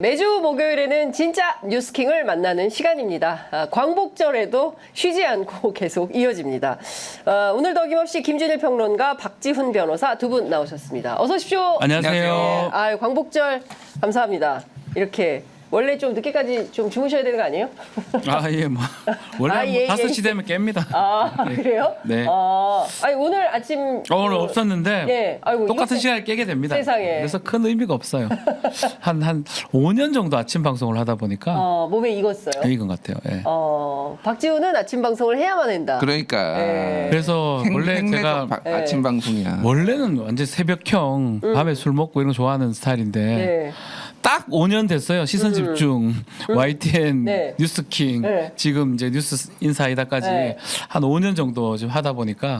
매주 목요일에는 진짜 뉴스킹을 만나는 시간입니다. 광복절에도 쉬지 않고 계속 이어집니다. 오늘도 어김없이 김준일 평론가, 박지훈 변호사 두 분 나오셨습니다. 어서 오십시오. 안녕하세요. 네, 광복절 감사합니다. 이렇게 원래 좀 늦게까지 좀 주무셔야 되는 거 아니에요? 예, 뭐 원래 5시 되면 깹니다. 그래요? 네. 아니 오늘 아침 오늘 없었는데 예, 아이고, 똑같은 이렇게 시간에 깨게 됩니다. 세상에. 그래서 큰 의미가 없어요. 한 5년 정도 아침 방송을 하다 보니까 몸에 익었어요. 익은 것 같아요. 예. 박지훈은 아침 방송을 해야만 한다. 그러니까 그래서 원래 제가 아침 방송이야. 원래는 완전 새벽형 밤에 술 먹고 이런 거 좋아하는 스타일인데 네. 딱 5년 됐어요. 시선 집중, YTN, 네. 뉴스킹, 네. 지금 이제 뉴스 인사이다까지 네. 한 5년 정도 좀 하다 보니까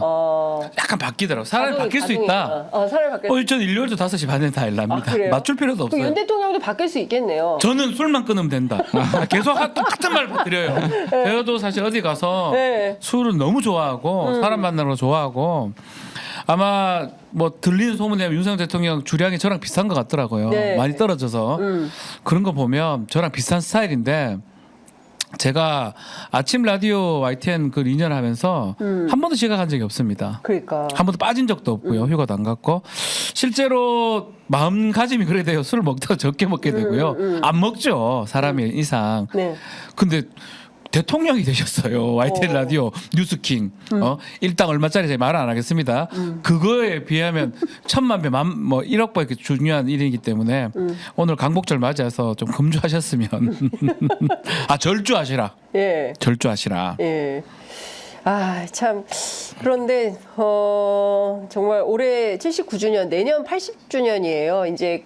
약간 바뀌더라고. 사람이 바뀔 수 있다. 사람이 바뀔 수 있다. 저는 일요일도 5시 반에 다 일납니다. 그래요? 맞출 필요도 없어요. 윤 대통령도 바뀔 수 있겠네요. 저는 술만 끊으면 된다. 계속 똑같은 말을 드려요. 저도 사실 어디 가서 네. 술을 너무 좋아하고 사람 만나는 거 좋아하고 아마 뭐 들리는 소문에 윤석열 대통령 주량이 저랑 비슷한 것 같더라고요. 네. 많이 떨어져서 그런 거 보면 저랑 비슷한 스타일인데 제가 아침 라디오 YTN 그 2년 하면서 한 번도 지각한 적이 없습니다. 그러니까. 한 번도 빠진 적도 없고요. 휴가도 안 갔고 실제로 마음가짐이 그래 돼요. 술을 먹다가 적게 먹게 되고요. 안 먹죠. 사람이 이상. 네. 근데 대통령이 되셨어요. YTN 라디오 뉴스킹. 일당 얼마짜리 말 안 하겠습니다. 그거에 비하면 1000만 배, 뭐 1억 배 이렇게 중요한 일이기 때문에 오늘 광복절 맞이해서 좀 금주하셨으면 절주하시라. 예. 절주하시라. 예. 참. 그런데 정말 올해 79주년, 내년 80주년이에요. 이제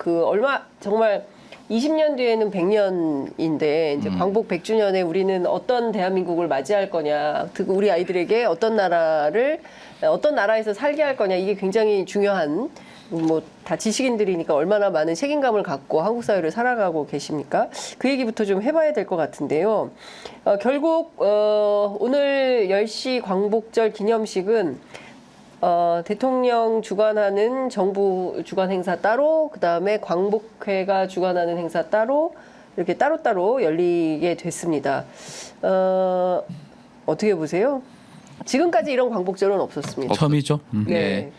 정말 20년 뒤에는 100년인데 이제 광복 100주년에 우리는 어떤 대한민국을 맞이할 거냐, 우리 아이들에게 어떤 나라에서 살게 할 거냐, 이게 굉장히 중요한, 뭐 다 지식인들이니까 얼마나 많은 책임감을 갖고 한국 사회를 살아가고 계십니까? 그 얘기부터 좀 해봐야 될 것 같은데요. 결국 오늘 10시 광복절 기념식은 대통령 주관하는 정부 주관 행사 따로, 그 다음에 광복회가 주관하는 행사 따로, 이렇게 따로따로 열리게 됐습니다. 어떻게 보세요? 지금까지 이런 광복절은 없었습니다. 처음이죠. 네.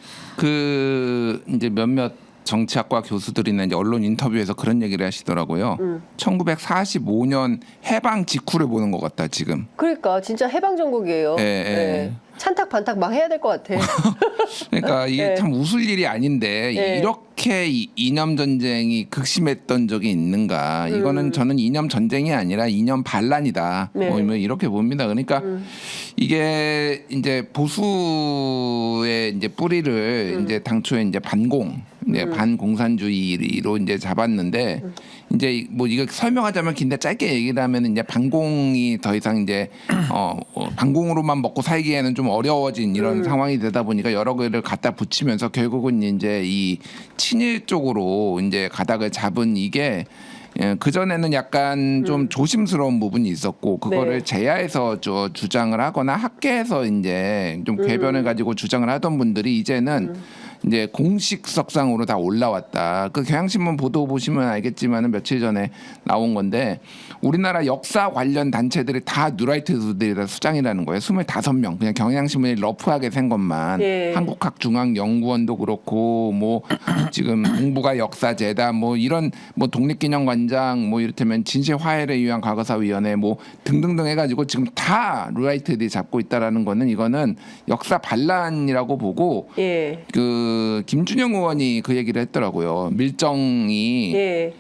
이제 몇몇 정치학과 교수들이나 이제 언론 인터뷰에서 그런 얘기를 하시더라고요. 1945년 해방 직후를 보는 것 같다 지금. 그러니까 진짜 해방 정국이에요. 네. 찬탁 반탁 막 해야 될 것 같아. 그러니까 이게 참 웃을 일이 아닌데 네. 이렇게 이념 전쟁이 극심했던 적이 있는가? 이거는 저는 이념 전쟁이 아니라 이념 반란이다. 네. 뭐 이렇게 봅니다. 그러니까 이게 이제 보수의 이제 뿌리를 이제 당초에 이제 반공산주의로 이제 잡았는데 이제 뭐 이거 설명하자면 긴데 짧게 얘기를 하면 이제 반공이 더 이상 이제 반공으로만 먹고 살기에는 좀 어려워진 이런 상황이 되다 보니까 여러 개를 갖다 붙이면서 결국은 이제 이 친일 쪽으로 이제 가닥을 잡은 이게 그 전에는 약간 좀 조심스러운 부분이 있었고 그거를 네. 제야해서 주장을 하거나 학계에서 이제 좀 궤변을 가지고 주장을 하던 분들이 이제는 이제 공식석상으로 다 올라왔다. 그 경향신문 보도 보시면 알겠지만은 며칠 전에 나온 건데 우리나라 역사 관련 단체들이 다 뉴라이트들이라 수장이라는 거예요. 25명. 그냥 경향신문이 러프하게 센 것만. 예. 한국학중앙연구원도 그렇고 뭐 지금 동북아 역사재단 뭐 이런 뭐 독립기념관장 뭐 이를테면 진실화해를 위한 과거사위원회 뭐 등등등 해가지고 지금 다 뉴라이트들이 잡고 있다라는 거는 이거는 역사 반란이라고 보고 김준영 의원이 그 얘기를 했더라고요. 밀정이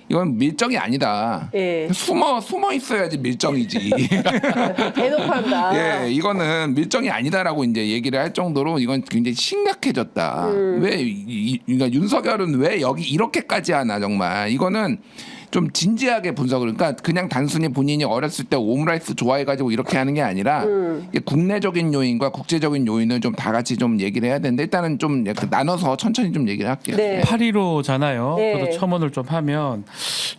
이건 밀정이 아니다. 숨어 있어야지 밀정이지. 대놓고 한다. 이거는 밀정이 아니다라고 이제 얘기를 할 정도로 이건 굉장히 심각해졌다. 그러니까 윤석열은 왜 여기 이렇게까지 하나 정말 이거는. 좀 진지하게 분석을 그러니까 그냥 단순히 본인이 어렸을 때 오므라이스 좋아해가지고 이렇게 하는 게 아니라 국내적인 요인과 국제적인 요인을 좀 다 같이 좀 얘기를 해야 되는데 일단은 좀 나눠서 천천히 좀 얘기를 할게요. 네. 8.15잖아요. 네. 저도 첨언을 좀 하면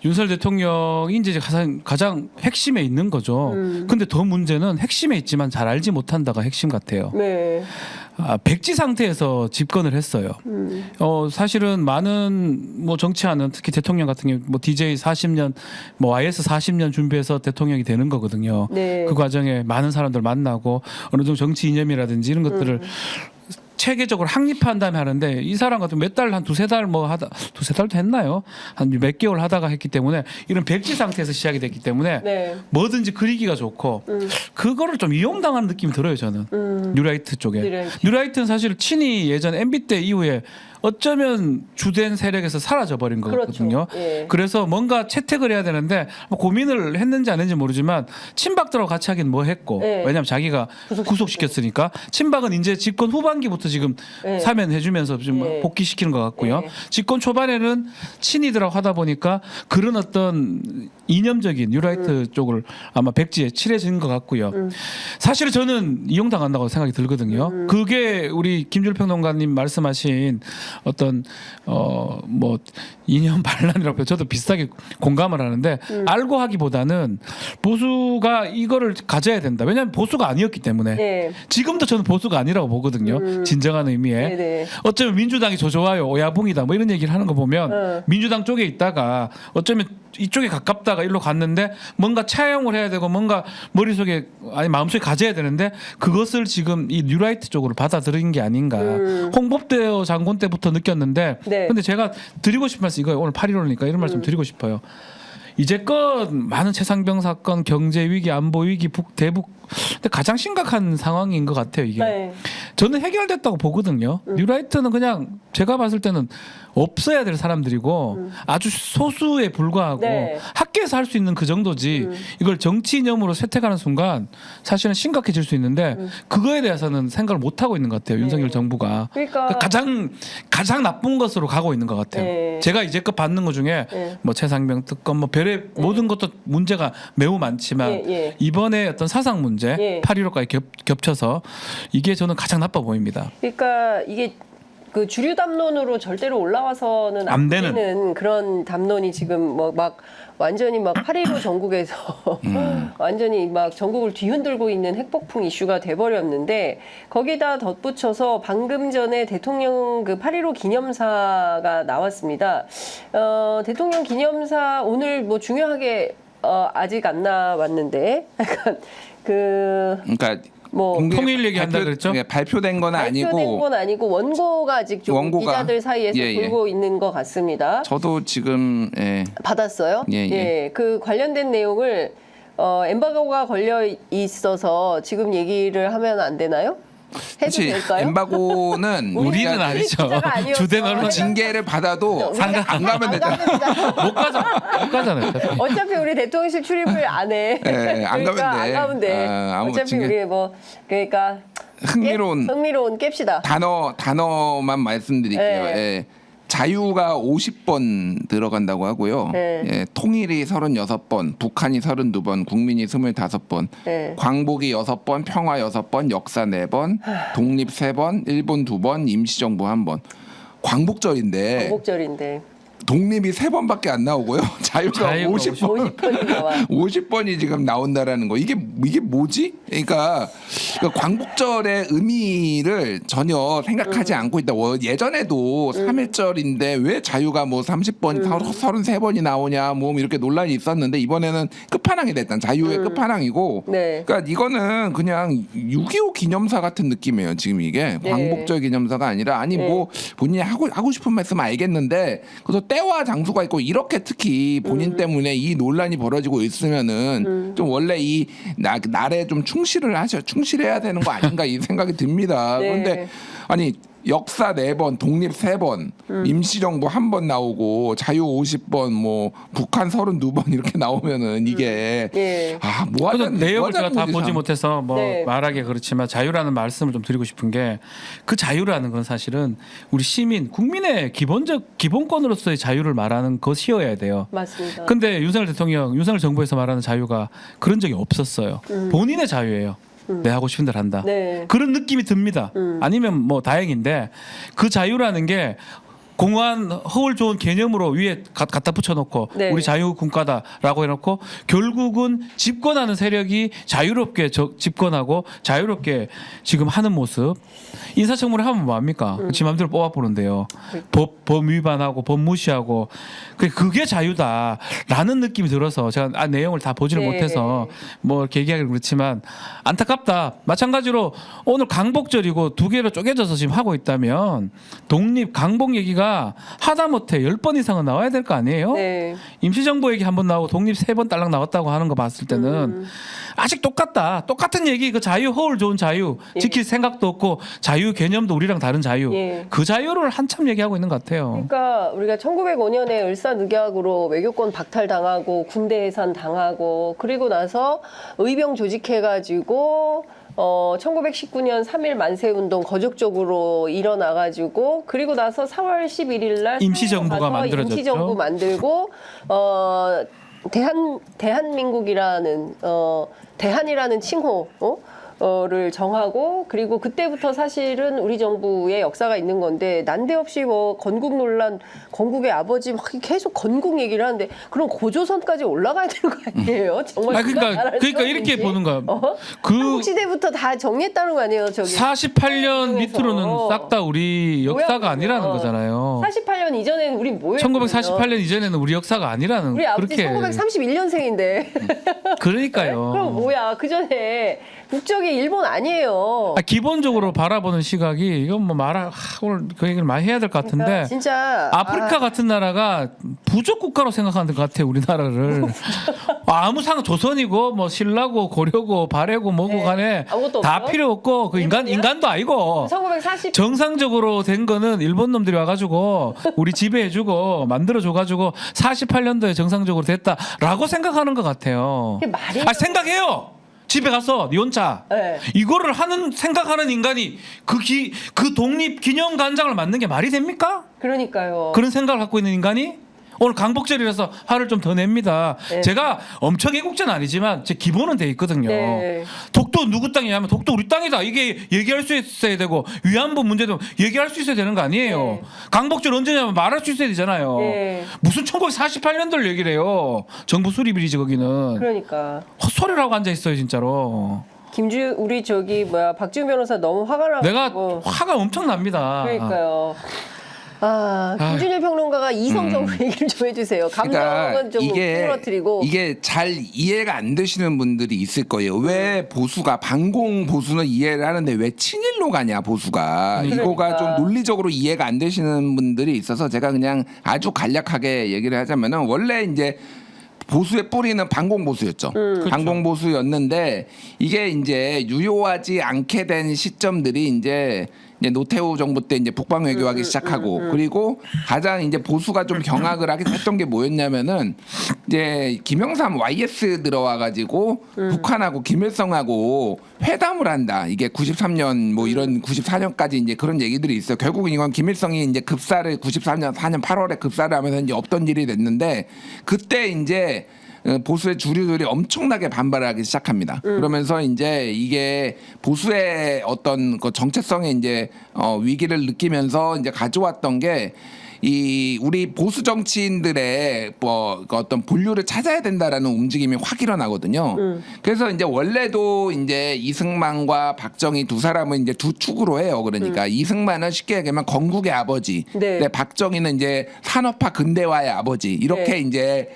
윤석열 대통령이 이제 가장 핵심에 있는 거죠. 근데 더 문제는 핵심에 있지만 잘 알지 못한다가 핵심 같아요. 네. 백지 상태에서 집권을 했어요. 사실은 많은 뭐 정치하는 특히 대통령 같은 경우 뭐 DJ 40년, 뭐 YS 40년 준비해서 대통령이 되는 거거든요. 네. 그 과정에 많은 사람들 만나고 어느 정도 정치 이념이라든지 이런 것들을 체계적으로 확립한 다음에 하는데 이 사람 같은 몇 달, 한 두세 달 뭐 하다, 두세 달도 했나요? 한 몇 개월 하다가 했기 때문에 이런 백지 상태에서 시작이 됐기 때문에 네. 뭐든지 그리기가 좋고 그거를 좀 이용당하는 느낌이 들어요, 저는. 뉴라이트 쪽에. 뉴라이트. 뉴라이트는 사실 친이 예전 MB 때 이후에 어쩌면 주된 세력에서 사라져 버린 거거든요. 그렇죠. 예. 그래서 뭔가 채택을 해야 되는데 뭐 고민을 했는지 안 했는지 모르지만 친박들하고 같이 하긴 뭐 했고 예. 왜냐하면 자기가 구속시켰으니까 친박은 이제 집권 후반기부터 지금 예. 사면해주면서 좀 예. 복귀시키는 것 같고요. 예. 집권 초반에는 친이들하고 하다 보니까 그런 어떤 이념적인 뉴라이트 쪽을 아마 백지에 칠해진 것 같고요. 사실은 저는 이용당한다고 생각이 들거든요. 그게 우리 김준일 평론가님 말씀하신 어떤 뭐 이념 반란이라고 해요. 저도 비슷하게 공감을 하는데 알고 하기보다는 보수가 이거를 가져야 된다. 왜냐하면 보수가 아니었기 때문에 네. 지금도 저는 보수가 아니라고 보거든요. 진정한 의미에. 네네. 어쩌면 민주당이 좋아요, 오야붕이다, 뭐 이런 얘기를 하는 거 보면 민주당 쪽에 있다가 어쩌면 이쪽에 가깝다가 일로 갔는데 뭔가 차용을 해야 되고 뭔가 머릿속에 아니 마음속에 가져야 되는데 그것을 지금 이 뉴라이트 쪽으로 받아들인 게 아닌가. 홍범대 장군 때부터 느꼈는데 네. 근데 제가 드리고 싶은 말씀 이거 오늘 8.15니까 이런 말씀 드리고 싶어요. 이제껏 많은 최상병 사건, 경제 위기, 안보 위기, 대북 근데 가장 심각한 상황인 것 같아요 이게. 네. 저는 해결됐다고 보거든요. 뉴라이트는 그냥 제가 봤을 때는 없어야 될 사람들이고 아주 소수에 불과하고 네. 학교에서 할 수 있는 그 정도지 이걸 정치 이념으로 세택하는 순간 사실은 심각해질 수 있는데 그거에 대해서는 생각을 못 하고 있는 것 같아요. 윤석열 정부가. 그러니까 가장 나쁜 것으로 가고 있는 것 같아요. 네. 제가 이제껏 받는 것 중에 네. 뭐 최상병 특검 뭐 별의 모든 것도 문제가 매우 많지만 예, 예. 이번에 어떤 사상 문제 예. 8.15까지 겹쳐서 이게 저는 가장 나빠 보입니다. 그러니까 이게 그 주류 담론으로 절대로 올라와서는 안 안 되는. 되는 그런 담론이 지금 뭐 막 완전히 막 8.15 전국에서 완전히 막 전국을 뒤흔들고 있는 핵폭풍 이슈가 돼버렸는데 거기다 덧붙여서 방금 전에 대통령 그 8.15 기념사가 나왔습니다. 대통령 기념사 오늘 뭐 중요하게 아직 안 나왔는데 약간 그러니까 뭐 통일 얘기한다 그랬죠? 예, 발표된 건 발표된 아니고 건 아니고 원고가 아직 좀 원고가. 기자들 사이에서 예, 예. 돌고 있는 것 같습니다. 저도 지금 받았어요? 예, 예. 그 관련된 내용을 엠바고가 걸려 있어서 지금 얘기를 하면 안 되나요? 해도 사실 될까요? 엠바고는 우리는 우리가 아니죠. 기자가 아니어서. 주된 언론 징계를 받아도 안 가면 되잖아. 못 가잖아요. 어차피. 어차피 우리 대통령실 출입을 안 해. 예, 안 그러니까 가면 돼. 안 가면 돼. 아무 어차피 징계- 우리 뭐 그러니까 흥미로운 깹시다. 단어만 말씀드릴게요. 네. 예. 자유가 50번 들어간다고 하고요. 네. 예, 통일이 36번, 북한이 32번, 국민이 25번, 네. 광복이 6번, 평화 6번, 역사 4번, 독립 3번, 일본 2번, 임시정부 1번. 광복절인데 광복절인데 독립이 3번밖에 안 나오고요. 자유가 자유가 50번. 50번이 나와. 50번이 지금 나온다라는 거. 이게 뭐지? 그러니까 광복절의 의미를 전혀 생각하지 않고 있다. 예전에도 3.1절인데 왜 자유가 뭐 30번, 33번이 나오냐 뭐 이렇게 논란이 있었는데 이번에는 끝판왕이 됐다. 자유의 끝판왕이고. 네. 그러니까 이거는 그냥 6.25 기념사 같은 느낌이에요. 지금 이게 네. 광복절 기념사가 아니라 아니 네. 뭐 본인이 하고 싶은 말씀 알겠는데 그래서 때와 장소가 있고 이렇게 특히 본인 때문에 이 논란이 벌어지고 있으면은 좀 원래 이 날에 좀 충실해야 되는 거 아닌가 이 생각이 듭니다. 네. 그런데 아니 역사 4번, 독립 3번, 임시정부 1번 나오고 자유 50번, 뭐 북한 32번 이렇게 나오면은 이게 예. 뭐 그래서 하자는 내용을 제가 다 거지, 보지 참. 못해서 뭐 네. 말하기 그렇지만 자유라는 말씀을 좀 드리고 싶은 게 그 자유라는 건 사실은 우리 시민 국민의 기본권으로서의 자유를 말하는 것이어야 돼요. 맞습니다. 근데 윤석열 대통령, 윤석열 정부에서 말하는 자유가 그런 적이 없었어요. 본인의 자유예요. 내 하고 싶은 대로 한다. 네. 그런 느낌이 듭니다. 아니면 뭐 다행인데 그 자유라는 게 공안 허울 좋은 개념으로 위에 갖다 붙여놓고 네. 우리 자유국가다라고 해놓고 결국은 집권하는 세력이 자유롭게 집권하고 자유롭게 지금 하는 모습 인사청문회 하면 뭐합니까? 지 맘대로 뽑아보는데요. 법 위반하고 법 무시하고 그게 자유다라는 느낌이 들어서 제가 내용을 다 보지를 네. 못해서 뭐 이렇게 얘기하기는 그렇지만 안타깝다. 마찬가지로 오늘 강복절이고 두 개로 쪼개져서 지금 하고 있다면 독립 강복 얘기가 하다못해 10번 이상은 나와야 될 거 아니에요? 네. 임시정부 얘기 한 번 나오고 독립 3번 딸랑 나왔다고 하는 거 봤을 때는 아직 똑같은 얘기. 그 자유, 허울 좋은 자유, 예. 지킬 생각도 없고 자유 개념도 우리랑 다른 자유. 예. 그 자유를 한참 얘기하고 있는 것 같아요. 그러니까 우리가 1905년에 을사늑약으로 외교권 박탈당하고 군대 해산 당하고 그리고 나서 의병 조직해가지고 1919년 3.1 만세운동 거적적으로 일어나가지고 그리고 나서 4월 11일 날 임시정부가 만들어졌죠. 임시정부 만들고 대한민국이라는 대한이라는 칭호를 정하고 그리고 그때부터 사실은 우리 정부의 역사가 있는 건데 난데없이 뭐 건국 논란, 건국의 아버지 막 계속 건국 얘기를 하는데 그럼 고조선까지 올라가야 되는 거 아니에요? 정말 그러니까 이렇게 보는 거야. 그 한국 시대부터 다 정리했다는 거 아니에요? 저기 48년 밑으로는 싹 다 우리 역사가 뭐야, 아니라는 그러면. 거잖아요. 48년 이전에는 우리 뭐예요? 1948년 이전에는 우리 역사가 아니라는 우리 아버지 그렇게 1931년생인데 그러니까요. 그럼 뭐야? 그 전에 국적이 일본 아니에요. 기본적으로 바라보는 시각이 이건 뭐 오늘 그 얘기를 많이 해야 될 것 같은데 그러니까 진짜 아프리카 같은 나라가 부족 국가로 생각하는 것 같아 우리나라를. 아무 상관 조선이고 뭐 신라고 고려고 발해고 뭐고 네. 간에 아무것도 다 없어요? 필요 없고 그 인간도 아니고 1940 정상적으로 된 거는 일본 놈들이 와가지고 우리 지배해주고 만들어줘가지고 48년도에 정상적으로 됐다라고 생각하는 것 같아요. 그게 말이에요? 생각해요. 집에 가서 니 혼자 네. 이거를 생각하는 인간이 그 독립 기념 관장을 만든 게 말이 됩니까? 그러니까요. 그런 생각을 갖고 있는 인간이 오늘 강복절이라서 화를 좀 더 냅니다. 네. 제가 엄청 애국자는 아니지만 제 기본은 돼 있거든요. 네. 독도 누구 땅이냐면 독도 우리 땅이다. 이게 얘기할 수 있어야 되고 위안부 문제도 얘기할 수 있어야 되는 거 아니에요. 네. 강복절 언제냐면 말할 수 있어야 되잖아요. 네. 무슨 1948년도를 얘기를 해요. 정부 수립일이지 거기는. 그러니까 헛소리라고 앉아 있어요 진짜로. 우리 박지훈 변호사 너무 화가 나고 내가 화가 엄청 납니다. 그러니까요. 김준일 평론가가 이성적으로 얘기를 좀 해주세요. 감정은 좀 떨어뜨리고 이게 잘 이해가 안 되시는 분들이 있을 거예요. 왜 보수가 반공 보수는 이해를 하는데 왜 친일로 가냐 보수가. 그러니까. 이거가 좀 논리적으로 이해가 안 되시는 분들이 있어서 제가 그냥 아주 간략하게 얘기를 하자면은 원래 이제 보수의 뿌리는 반공보수였죠. 반공보수였는데 이게 이제 유효하지 않게 된 시점들이 이제 노태우 정부 때 이제 북방 외교하기 시작하고 그리고 가장 이제 보수가 좀 경악을 하게 했던 게 뭐였냐면은 이제 김영삼 YS 들어와 가지고 북한하고 김일성하고 회담을 한다. 이게 93년 뭐 이런 94년까지 이제 그런 얘기들이 있어요. 결국은 이건 김일성이 이제 급사를 94년 4년 8월에 급사를 하면서 이제 없던 일이 됐는데 그때 이제 보수의 주류들이 엄청나게 반발하기 시작합니다. 그러면서 이제 이게 보수의 어떤 그 정체성의 이제 위기를 느끼면서 이제 가져왔던 게 이 우리 보수 정치인들의 그 어떤 본류를 찾아야 된다라는 움직임이 확 일어나거든요. 그래서 이제 원래도 이제 이승만과 박정희 두 사람은 이제 두 축으로 해요. 그러니까 이승만은 쉽게 얘기하면 건국의 아버지, 네. 근데 박정희는 이제 산업화 근대화의 아버지 이렇게 네. 이제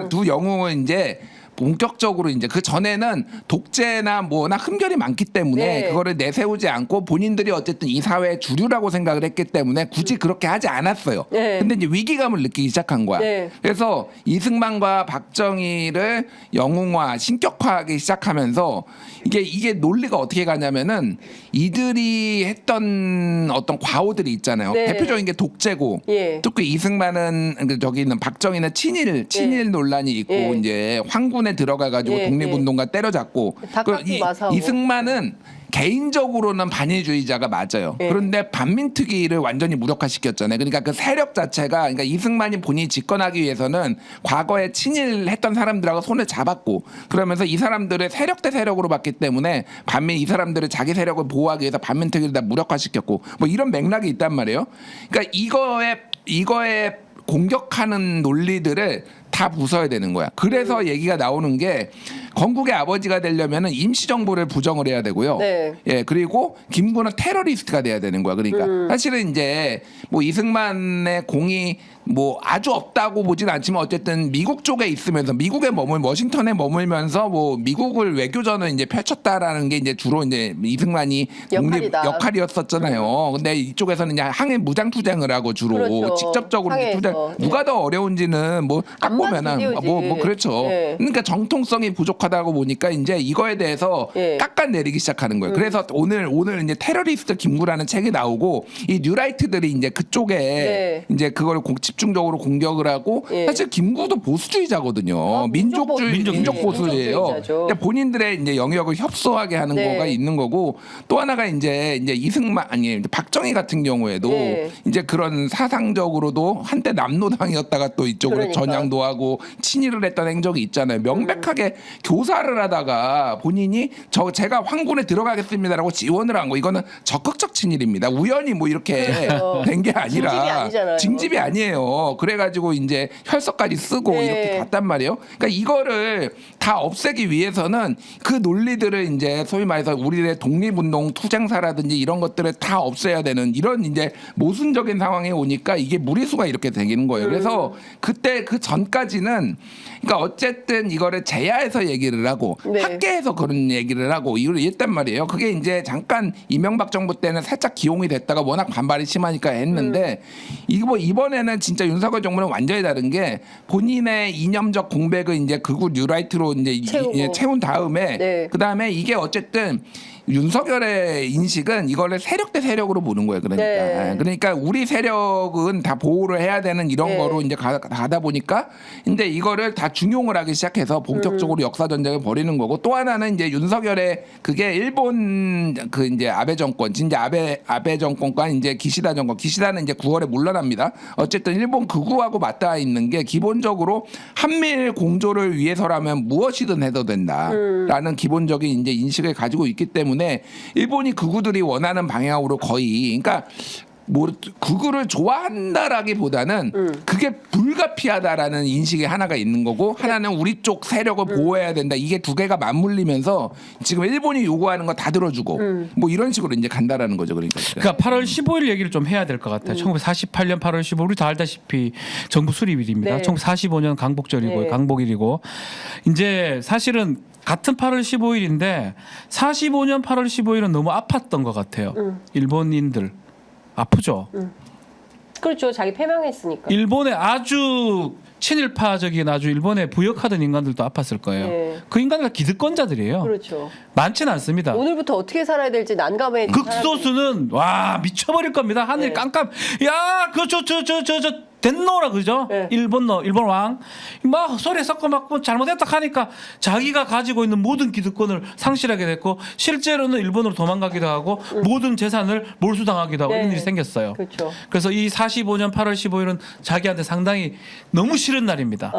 두 영웅은 이제 본격적으로 이제 그 전에는 독재나 뭐나 흠결이 많기 때문에 네. 그거를 내세우지 않고 본인들이 어쨌든 이 사회의 주류라고 생각을 했기 때문에 굳이 그렇게 하지 않았어요. 네. 근데 이제 위기감을 느끼기 시작한 거야. 네. 그래서 이승만과 박정희를 영웅화, 신격화하기 시작하면서 이게 논리가 어떻게 가냐면은 이들이 했던 어떤 과오들이 있잖아요. 네. 대표적인 게 독재고, 예. 특히 이승만은 저기는 박정희는 친일 논란이 있고 예. 이제 황군에 들어가가지고 예. 독립운동가 때려잡고 닭깎이 마사오. 이승만은 개인적으로는 반일주의자가 맞아요. 예. 그런데 반민특위를 완전히 무력화시켰잖아요. 그러니까 그 세력 자체가 그러니까 이승만이 본인이 집권하기 위해서는 과거에 친일했던 사람들하고 손을 잡았고 그러면서 이 사람들을 세력 대 세력으로 봤기 때문에 반면 이 사람들을 자기 세력을 보호하기 위해서 반민특위를 다 무력화시켰고 뭐 이런 맥락이 있단 말이에요. 그러니까 이거에 공격하는 논리들을 다 부숴야 되는 거야. 그래서 얘기가 나오는 게 건국의 아버지가 되려면은 임시정부를 부정을 해야 되고요. 네. 예, 그리고 김구는 테러리스트가 돼야 되는 거야. 그러니까 사실은 이제 뭐 이승만의 공이 뭐 아주 없다고 보진 않지만 어쨌든 미국 쪽에 있으면서 미국에 워싱턴에 머물면서 뭐 미국을 외교전을 이제 펼쳤다라는 게 이제 주로 이제 이승만이 독립 역할이다. 역할이었었잖아요. 근데 이쪽에서는 그냥 항해 무장 투쟁을 하고 주로 그렇죠. 직접적으로 이제 투쟁 항해에서. 누가 더 어려운지는 뭐 딱 안 봐도 보면은 비디오지. 뭐 그렇죠. 예. 그러니까 정통성이 부족하다고 보니까 이제 이거에 대해서 예. 깎아내리기 시작하는 거예요. 그래서 오늘 이제 테러리스트 김구라는 책이 나오고 이 뉴라이트들이 이제 그쪽에 네. 이제 그걸 집중적으로 공격을 하고 예. 사실 김구도 보수주의자거든요. 아, 민족주의, 민족 보수예요. 민족주의자죠. 근데 본인들의 이제 영역을 협소하게 하는 네. 거가 있는 거고 또 하나가 이제 이승만 아니 박정희 같은 경우에도 네. 이제 그런 사상적으로도 한때 남노당이었다가 또 이쪽으로 그러니까. 전향도 하고 친일을 했던 행적이 있잖아요. 명백하게 교사를 하다가 본인이 제가 황군에 들어가겠습니다라고 지원을 한 거 이거는 적극적 친일입니다. 우연히 뭐 이렇게 된 게 아니라 징집이 아니잖아요. 징집이 아니에요. 그래가지고 이제 혈서까지 쓰고 네. 이렇게 갔단 말이에요. 그러니까 이거를 다 없애기 위해서는 그 논리들을 이제 소위 말해서 우리의 독립운동 투쟁사라든지 이런 것들을 다 없애야 되는 이런 이제 모순적인 상황에 오니까 이게 무리수가 이렇게 되는 거예요. 그래서 그때 그 전까지는 그러니까 어쨌든 이거를 제야해서 얘기를 하고 네. 학계에서 그런 얘기를 하고 이걸 했단 말이에요. 그게 이제 잠깐 이명박 정부 때는 살짝 기용이 됐다가 워낙 반발이 심하니까 했는데 이번에는 진짜 윤석열 정부는 완전히 다른 게 본인의 이념적 공백을 이제 극우 뉴라이트로 이제 채우고. 채운 다음에 네. 그 다음에 이게 어쨌든 윤석열의 인식은 이거를 세력 대 세력으로 보는 거예요. 그러니까 네. 그러니까 우리 세력은 다 보호를 해야 되는 이런 네. 거로 이제 가다 보니까 근데 이거를 다 중용을 하기 시작해서 본격적으로 역사 전쟁을 벌이는 거고 또 하나는 이제 윤석열의 그게 일본 그 이제 아베 정권 진짜 아베 정권과 이제 기시다 정권 기시다는 이제 9월에 물러납니다. 어쨌든 일본 극우하고 맞닿아 있는 게 기본적으로 한미일 공조를 위해서라면 무엇이든 해도 된다라는 기본적인 이제 인식을 가지고 있기 때문에 일본이 극우들이 원하는 방향으로 거의 그러니까 뭐 극우를 좋아한다라기보다는 그게 불가피하다라는 인식이 하나가 있는 거고 하나는 우리 쪽 세력을 보호해야 된다. 이게 두 개가 맞물리면서 지금 일본이 요구하는 거 다 들어주고 뭐 이런 식으로 이제 간다라는 거죠. 그러니까 8월 15일 얘기를 좀 해야 될 것 같아요. 1948년 8월 15일 우리 다 알다시피 정부 수립일입니다. 네. 1945년 강복절이고 네. 강복일이고 이제 사실은 같은 8월 15일인데 45년 8월 15일은 너무 아팠던 것 같아요. 일본인들 아프죠. 그렇죠. 자기 패망했으니까. 일본의 아주 친일파적인 아주 일본에 부역하던 인간들도 아팠을 거예요. 네. 그 인간들 다 기득권자들이에요. 그렇죠. 많지는 않습니다. 오늘부터 어떻게 살아야 될지 난감해. 극소수는 와 미쳐버릴 겁니다. 하늘 네. 깜깜. 야, 그저 됐노라 그죠? 네. 일본 왕 막 소리 섞어 막 잘못했다 하니까 자기가 가지고 있는 모든 기득권을 상실하게 됐고 실제로는 일본으로 도망가기도 하고 모든 재산을 몰수당하기도 하고 네. 이런 일이 생겼어요. 그렇죠. 그래서 이 45년 8월 15일은 자기한테 상당히 너무 싫은 날입니다.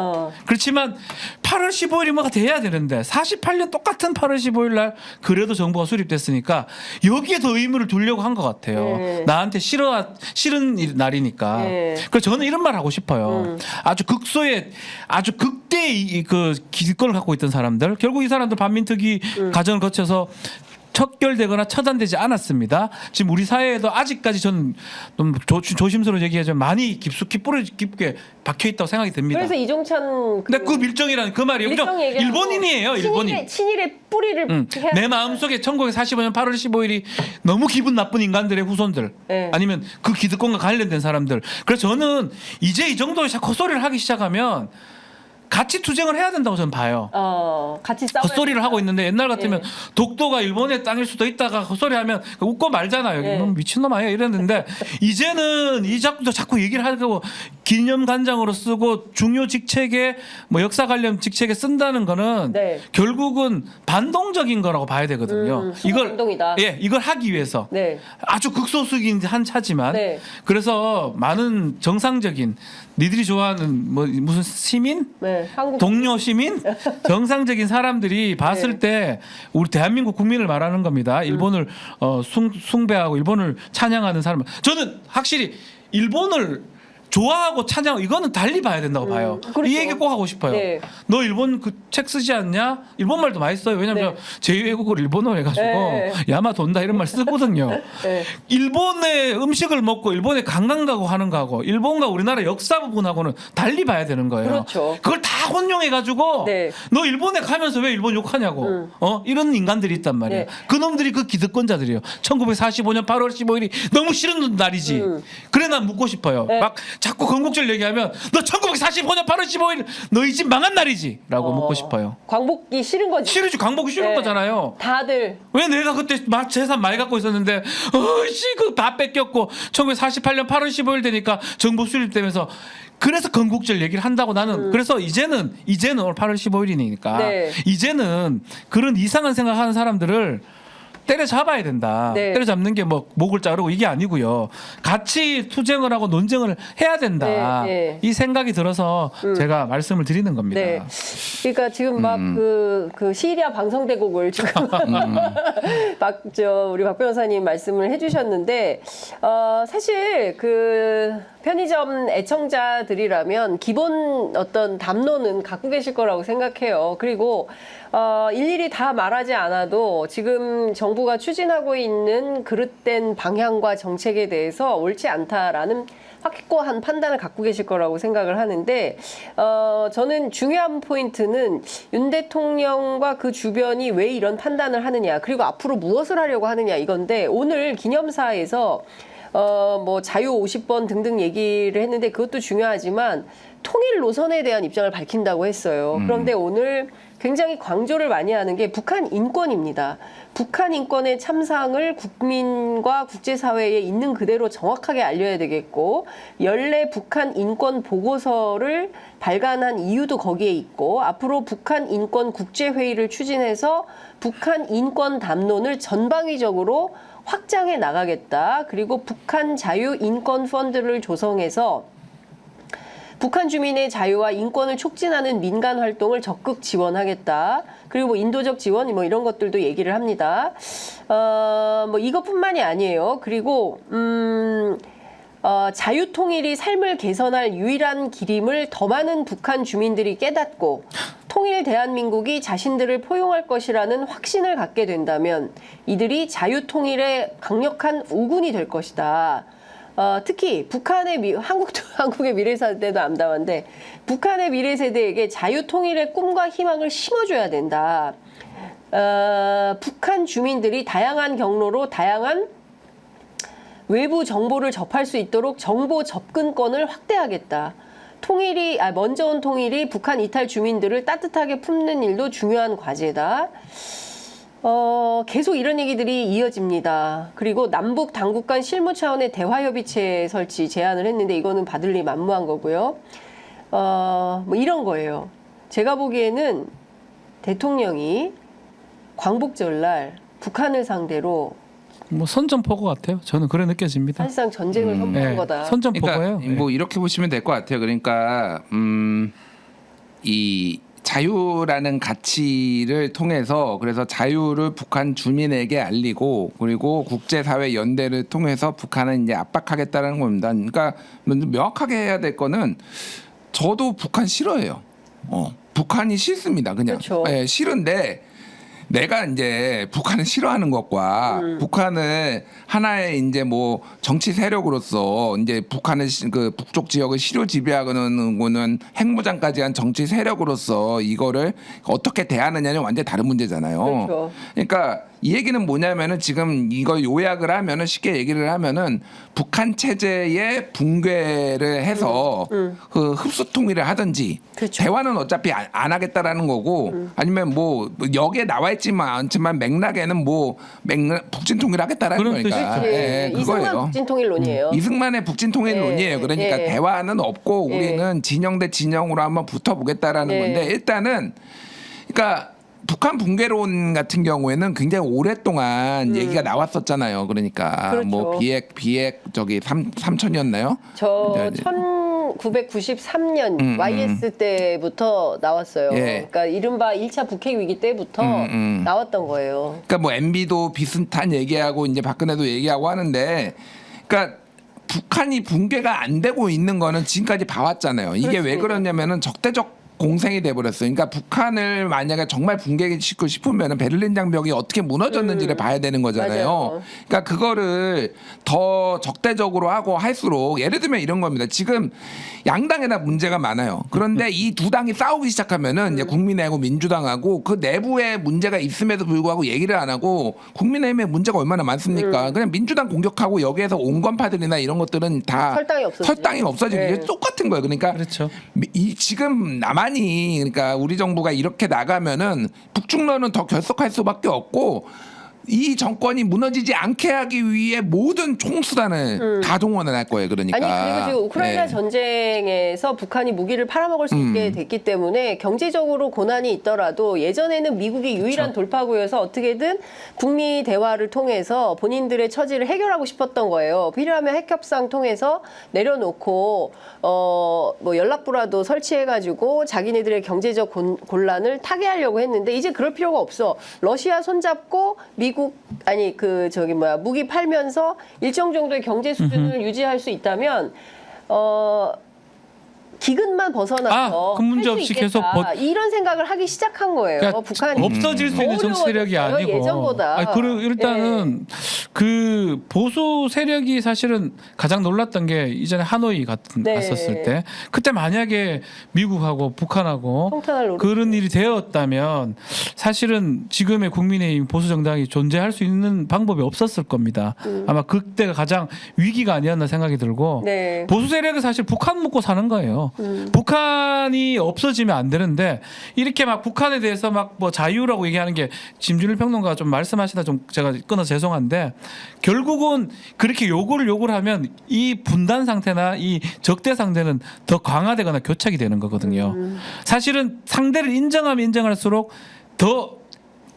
그렇지만 8월 15일이 뭐가 돼야 되는데 48년 똑같은 8월 15일 날 그래도 정부가 수립됐으니까 여기에 더 의무를 두려고 한 것 같아요. 네. 나한테 싫은 날이니까. 네. 그래서 저는 이런 말 하고 싶어요. 아주 극소의 아주 극대의 그 기득권을 갖고 있던 사람들 결국 이 사람들 반민특위 과정을 거쳐서 척결되거나 처단되지 않았습니다. 지금 우리 사회에도 아직까지 저는 좀 조심스러운 얘기하지만 많이 깊숙이 뿌리 깊게 박혀 있다고 생각이 듭니다. 그래서 이종찬 근데 그 밀정이라는 그 말이에요. 밀정 얘기하고 일본인이에요. 일본인. 친일의 뿌리를 해야 내 마음속에 1945년 8월 15일이 너무 기분 나쁜 인간들의 후손들 네. 아니면 그 기득권과 관련된 사람들. 그래서 저는 이제 이 정도의 헛소리를 하기 시작하면 같이 투쟁을 해야 된다고 저는 봐요. 같이 싸워. 헛소리를 하고 있는데 옛날 같으면 네. 독도가 일본의 땅일 수도 있다가 헛소리하면 웃고 말잖아요. 네. 미친놈 아니야 이랬는데 이제는 자꾸 얘기를 하고 기념관장으로 쓰고 중요 직책에 뭐 역사 관련 직책에 쓴다는 거는 네. 결국은 반동적인 거라고 봐야 되거든요. 반동이다. 이걸 하기 위해서 네. 아주 극소수긴 한 차지만 네. 그래서 많은 정상적인 니들이 좋아하는 뭐 무슨 시민? 네. 한국 동료 시민? 정상적인 사람들이 봤을 네. 때 우리 대한민국 국민을 말하는 겁니다. 일본을 숭배하고 일본을 찬양하는 사람. 저는 확실히 일본을 좋아하고 찬양 이거는 달리 봐야 된다고 봐요. 그렇죠. 이 얘기 꼭 하고 싶어요. 네. 너 일본 그 책 쓰지 않냐? 일본 말도 많이 써요. 왜냐면 네. 제2외국어를 일본어로 해가지고 네. 야마 돈다 이런 말 쓰거든요. 네. 일본의 음식을 먹고 일본에 관광 가고 하는 거하고 일본과 우리나라 역사 부분하고는 달리 봐야 되는 거예요. 그렇죠. 그걸 다 혼용해가지고 네. 너 일본에 가면서 왜 일본 욕하냐고 이런 인간들이 있단 말이에요. 네. 그놈들이 그 기득권자들이에요. 1945년 8월 15일이 너무 싫은 날이지. 그래 난 묻고 싶어요. 네. 막 자꾸 건국절 얘기하면 너 1945년 8월 15일 너희 집 망한 날이지 라고 묻고 싶어요. 광복이 싫은 거지. 싫으지 광복이 싫은 네. 거잖아요. 다들 왜 내가 그때 재산 많이 갖고 있었는데 어씨 그 다 뺏겼고 1948년 8월 15일 되니까 정부 수립되면서 그래서 건국절 얘기를 한다고 나는 그래서 이제는 오늘 8월 15일이니까 네. 이제는 그런 이상한 생각하는 사람들을 때려잡아야 된다. 네. 때려잡는 게 뭐 목을 자르고 이게 아니고요. 같이 투쟁을 하고 논쟁을 해야 된다. 네, 네. 이 생각이 들어서 제가 말씀을 드리는 겁니다. 네. 그러니까 지금 막 그 시리아 방송대국을 지금 우리 박 변호사님 말씀을 해주셨는데 사실 그 편의점 애청자들이라면 기본 어떤 담론은 갖고 계실 거라고 생각해요. 그리고 일일이 다 말하지 않아도 지금 정부가 추진하고 있는 그릇된 방향과 정책에 대해서 옳지 않다라는 확고한 판단을 갖고 계실 거라고 생각을 하는데 저는 중요한 포인트는 윤 대통령과 그 주변이 왜 이런 판단을 하느냐 그리고 앞으로 무엇을 하려고 하느냐 이건데 오늘 기념사에서 뭐 자유 50번 등등 얘기를 했는데 그것도 중요하지만 통일 노선에 대한 입장을 밝힌다고 했어요. 그런데 오늘 굉장히 강조를 많이 하는 게 북한 인권입니다. 북한 인권의 참상을 국민과 국제사회에 있는 그대로 정확하게 알려야 되겠고 연례 북한 인권 보고서를 발간한 이유도 거기에 있고 앞으로 북한 인권 국제회의를 추진해서 북한 인권 담론을 전방위적으로 확장해 나가겠다. 그리고 북한 자유 인권 펀드를 조성해서 북한 주민의 자유와 인권을 촉진하는 민간 활동을 적극 지원하겠다. 그리고 뭐 인도적 지원 뭐 이런 것들도 얘기를 합니다. 뭐 이것뿐만이 아니에요. 그리고 자유 통일이 삶을 개선할 유일한 길임을 더 많은 북한 주민들이 깨닫고 통일 대한민국이 자신들을 포용할 것이라는 확신을 갖게 된다면 이들이 자유 통일의 강력한 우군이 될 것이다. 특히 북한의 한국의 미래 세대도 암담한데 북한의 미래 세대에게 자유 통일의 꿈과 희망을 심어줘야 된다. 북한 주민들이 다양한 경로로 다양한 외부 정보를 접할 수 있도록 정보 접근권을 확대하겠다. 먼저 온 통일이 북한 이탈 주민들을 따뜻하게 품는 일도 중요한 과제다. 계속 이런 얘기들이 이어집니다. 그리고 남북 당국 간 실무 차원의 대화협의체 설치 제안을 했는데 이거는 받을 리 만무한 거고요. 뭐 이런 거예요. 제가 보기에는 대통령이 광복절날 북한을 상대로 뭐 선전포고 같아요. 저는 그래 느껴집니다. 사실상 전쟁을 선포한 거다. 선전포고예요. 그러니까 뭐 이렇게 보시면 될 것 같아요. 그러니까 이 자유라는 가치를 통해서 그래서 자유를 북한 주민에게 알리고 그리고 국제사회 연대를 통해서 북한을 이제 압박하겠다는 겁니다. 그러니까 명확하게 해야 될 거는 저도 북한 싫어해요. 북한이 싫습니다. 그냥 그렇죠. 네, 싫은데 내가 이제 북한을 싫어하는 것과 북한을 하나의 이제 뭐 정치 세력으로서 이제 북한을 그 북쪽 지역을 실효 지배하는 거는 핵무장까지 한 정치 세력으로서 이거를 어떻게 대하느냐는 완전히 다른 문제잖아요. 그렇죠. 그러니까 이 얘기는 뭐냐면은 지금 이걸 요약을 하면은 쉽게 얘기를 하면은 북한 체제의 붕괴를 해서 그 흡수 통일을 하든지 그렇죠. 대화는 어차피 안 하겠다라는 거고 아니면 뭐 여기에 나와 있지만 않지만 맥락에는 뭐 북진 통일하겠다라는 그런 거니까 그렇지. 예, 이승만 그거예요. 북진 통일론이에요. 이승만의 북진 통일론이에요. 그러니까 예. 대화는 없고 예. 우리는 진영 대 진영으로 한번 붙어보겠다라는 예. 건데 일단은 그러니까 북한 붕괴론 같은 경우에는 굉장히 오랫동안 얘기가 나왔었잖아요. 그러니까 그렇죠. 뭐 비핵 저기 3천이었나요? 저 이제 1993년 YS 때부터 나왔어요. 예. 그러니까 이른바 1차 북핵 위기 때부터 나왔던 거예요. 그러니까 뭐 MB도 비슷한 얘기하고 이제 박근혜도 얘기하고 하는데, 그러니까 북한이 붕괴가 안 되고 있는 거는 지금까지 봐왔잖아요. 이게 왜 그렇습니다. 그러냐면은 적대적 공생이 돼버렸어요. 그러니까 북한을 만약에 정말 붕괴시키고 싶으면 베를린 장벽이 어떻게 무너졌는지를 봐야 되는 거잖아요. 맞아요. 그러니까 그거를 더 적대적으로 하고 할수록 예를 들면 이런 겁니다. 지금 양당에다 문제가 많아요. 그런데 이 두 당이 싸우기 시작하면은 이제 국민의힘하고 민주당하고 그 내부에 문제가 있음에도 불구하고 얘기를 안 하고 국민의힘에 문제가 얼마나 많습니까? 그냥 민주당 공격하고 여기에서 온건파들이나 이런 것들은 다 설당이 없어지죠. 게 네. 똑같은 거예요. 그러니까 그렇죠. 이 지금 남한이 그러니까 우리 정부가 이렇게 나가면은 북중러는 더 결속할 수밖에 없고 이 정권이 무너지지 않게 하기 위해 모든 총수단을 다 동원을 할 거예요. 그러니까 아니 그리고 지금 우크라이나 네. 전쟁에서 북한이 무기를 팔아먹을 수 있게 됐기 때문에 경제적으로 고난이 있더라도 예전에는 미국이 유일한 돌파구여서 어떻게든 북미 대화를 통해서 본인들의 처지를 해결하고 싶었던 거예요. 필요하면 핵협상 통해서 내려놓고 뭐 연락부라도 설치해가지고 자기네들의 경제적 곤란을 타개하려고 했는데 이제 그럴 필요가 없어. 러시아 손잡고 미국 무기 팔면서 일정 정도의 경제 수준을 유지할 수 있다면 기근만 벗어나서 그 문제 할 수 없이 있겠다. 계속 이런 생각을 하기 시작한 거예요. 그러니까 북한이 없어질 수 있는 더 정치 세력이 어려워졌어요, 아니고. 예전보다. 아니, 그리고 일단은 그 보수 세력이 사실은 가장 놀랐던 게 이전에 하노이 네. 갔었을 때 그때 만약에 미국하고 북한하고 통탄을 노리고. 그런 일이 되었다면 사실은 지금의 국민의힘 보수 정당이 존재할 수 있는 방법이 없었을 겁니다. 아마 그때가 가장 위기가 아니었나 생각이 들고 네. 보수 세력은 사실 북한 먹고 사는 거예요. 북한이 없어지면 안 되는데 이렇게 막 북한에 대해서 막 뭐 자유라고 얘기하는 게 짐준일 평론가가 좀 말씀하시다 좀 제가 끊어서 죄송한데 결국은 그렇게 요구를 하면 이 분단 상태나 이 적대 상태는 더 강화되거나 교착이 되는 거거든요. 사실은 상대를 인정하면 인정할수록 더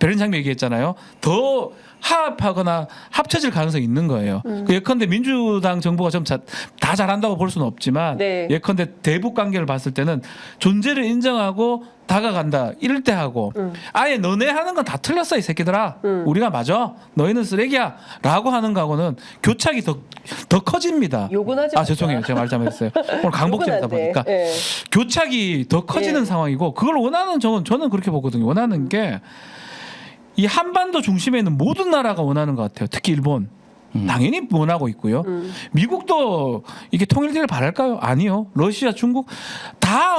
베를린 장벽 얘기했잖아요. 더 화합하거나 합쳐질 가능성이 있는 거예요. 그 예컨대 민주당 정부가 좀 다 잘한다고 볼 수는 없지만 네. 예컨대 대북 관계를 봤을 때는 존재를 인정하고 다가간다 이럴 때 하고 아예 너네 하는 건 다 틀렸어 이 새끼들아 우리가 맞아 너희는 쓰레기야 라고 하는 거하고는 교착이 더 커집니다. 욕은 하지 아 마세요. 죄송해요 제가 말 잘못했어요. 오늘 강복제다 보니까 네. 교착이 더 커지는 예. 상황이고 그걸 원하는 저는 그렇게 보거든요. 원하는 게 이 한반도 중심에 있는 모든 나라가 원하는 것 같아요. 특히 일본. 당연히 원하고 있고요. 미국도 이게 통일되길 바랄까요? 아니요. 러시아, 중국 다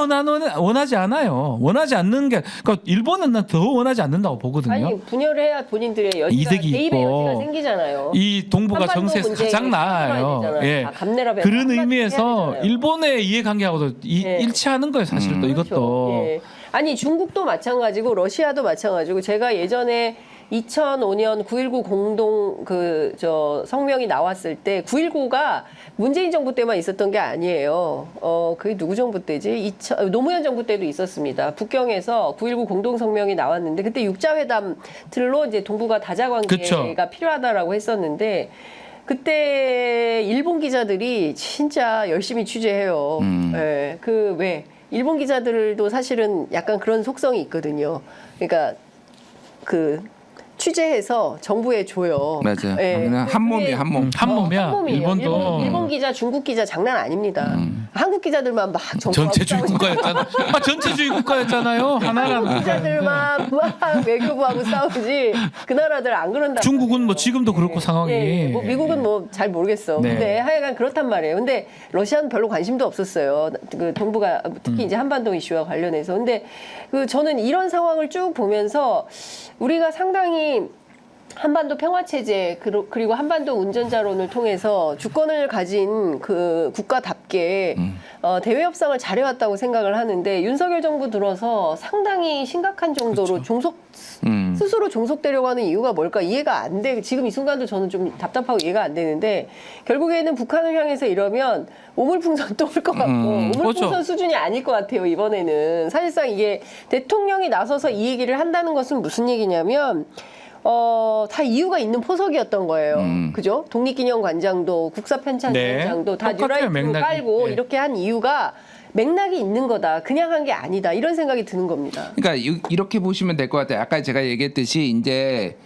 원하지 않아요. 원하지 않는 게 그러니까 일본은 난 더 원하지 않는다고 보거든요. 아니 분열을 해야 본인들의 여지가 이득이 대입의 있고 여지가 생기잖아요. 이 동북아 한반도 정세에서 문제에 가장 나아요. 풀어야 되잖아요. 예. 다 감내라면 그런 한마디 의미에서 해야 되잖아요. 일본의 이해관계하고도 예. 일치하는 거예요. 사실 또 이것도. 그렇죠. 예. 아니 중국도 마찬가지고 러시아도 마찬가지고 제가 예전에 2005년 9.19 공동 성명이 나왔을 때 9.19가 문재인 정부 때만 있었던 게 아니에요. 그게 누구 정부 때지? 노무현 정부 때도 있었습니다. 북경에서 9.19 공동 성명이 나왔는데 그때 육자회담들로 이제 동북아 다자 관계가 그쵸. 필요하다라고 했었는데 그때 일본 기자들이 진짜 열심히 취재해요. 예. 일본 기자들도 사실은 약간 그런 속성이 있거든요. 그러니까 취재해서 정부에 줘요. 맞아요. 예. 그냥 한 몸이 한 몸. 한 몸이야. 한 몸이에요. 일본도 일본 기자, 중국 기자 장난 아닙니다. 한국 기자들만 막 전체주의 국가였잖아. 전체주의 국가였잖아요. 하나라는. 한국 기자들만 막 외교부하고 싸우지 그 나라들 안 그런다. 중국은 뭐 지금도 그렇고 상황이. 예, 뭐 미국은 뭐 잘 모르겠어. 네. 근데 하여간 그렇단 말이에요. 근데 러시아는 별로 관심도 없었어요. 그 동북아 특히 이제 한반도 이슈와 관련해서. 근데 저는 이런 상황을 쭉 보면서 우리가 상당히 한반도 평화체제 그리고 한반도 운전자론을 통해서 주권을 가진 그 국가답게 대외 협상을 잘해왔다고 생각을 하는데 윤석열 정부 들어서 상당히 심각한 정도로 스스로 종속되려고 하는 이유가 뭘까 이해가 안 돼. 지금 이 순간도 저는 좀 답답하고 이해가 안 되는데 결국에는 북한을 향해서 이러면 오물풍선 또 올 것 같고 오물풍선 그렇죠. 수준이 아닐 것 같아요. 이번에는 사실상 이게 대통령이 나서서 이 얘기를 한다는 것은 무슨 얘기냐면 다 이유가 있는 포석이었던 거예요. 그죠? 독립기념관장도 국사편찬위원장도 네. 다 똑같아요, 뉴라이트로 맥락이. 깔고 네. 이렇게 한 이유가 맥락이 있는 거다. 그냥 한 게 아니다. 이런 생각이 드는 겁니다. 그러니까 이렇게 보시면 될 것 같아요. 아까 제가 얘기했듯이 이제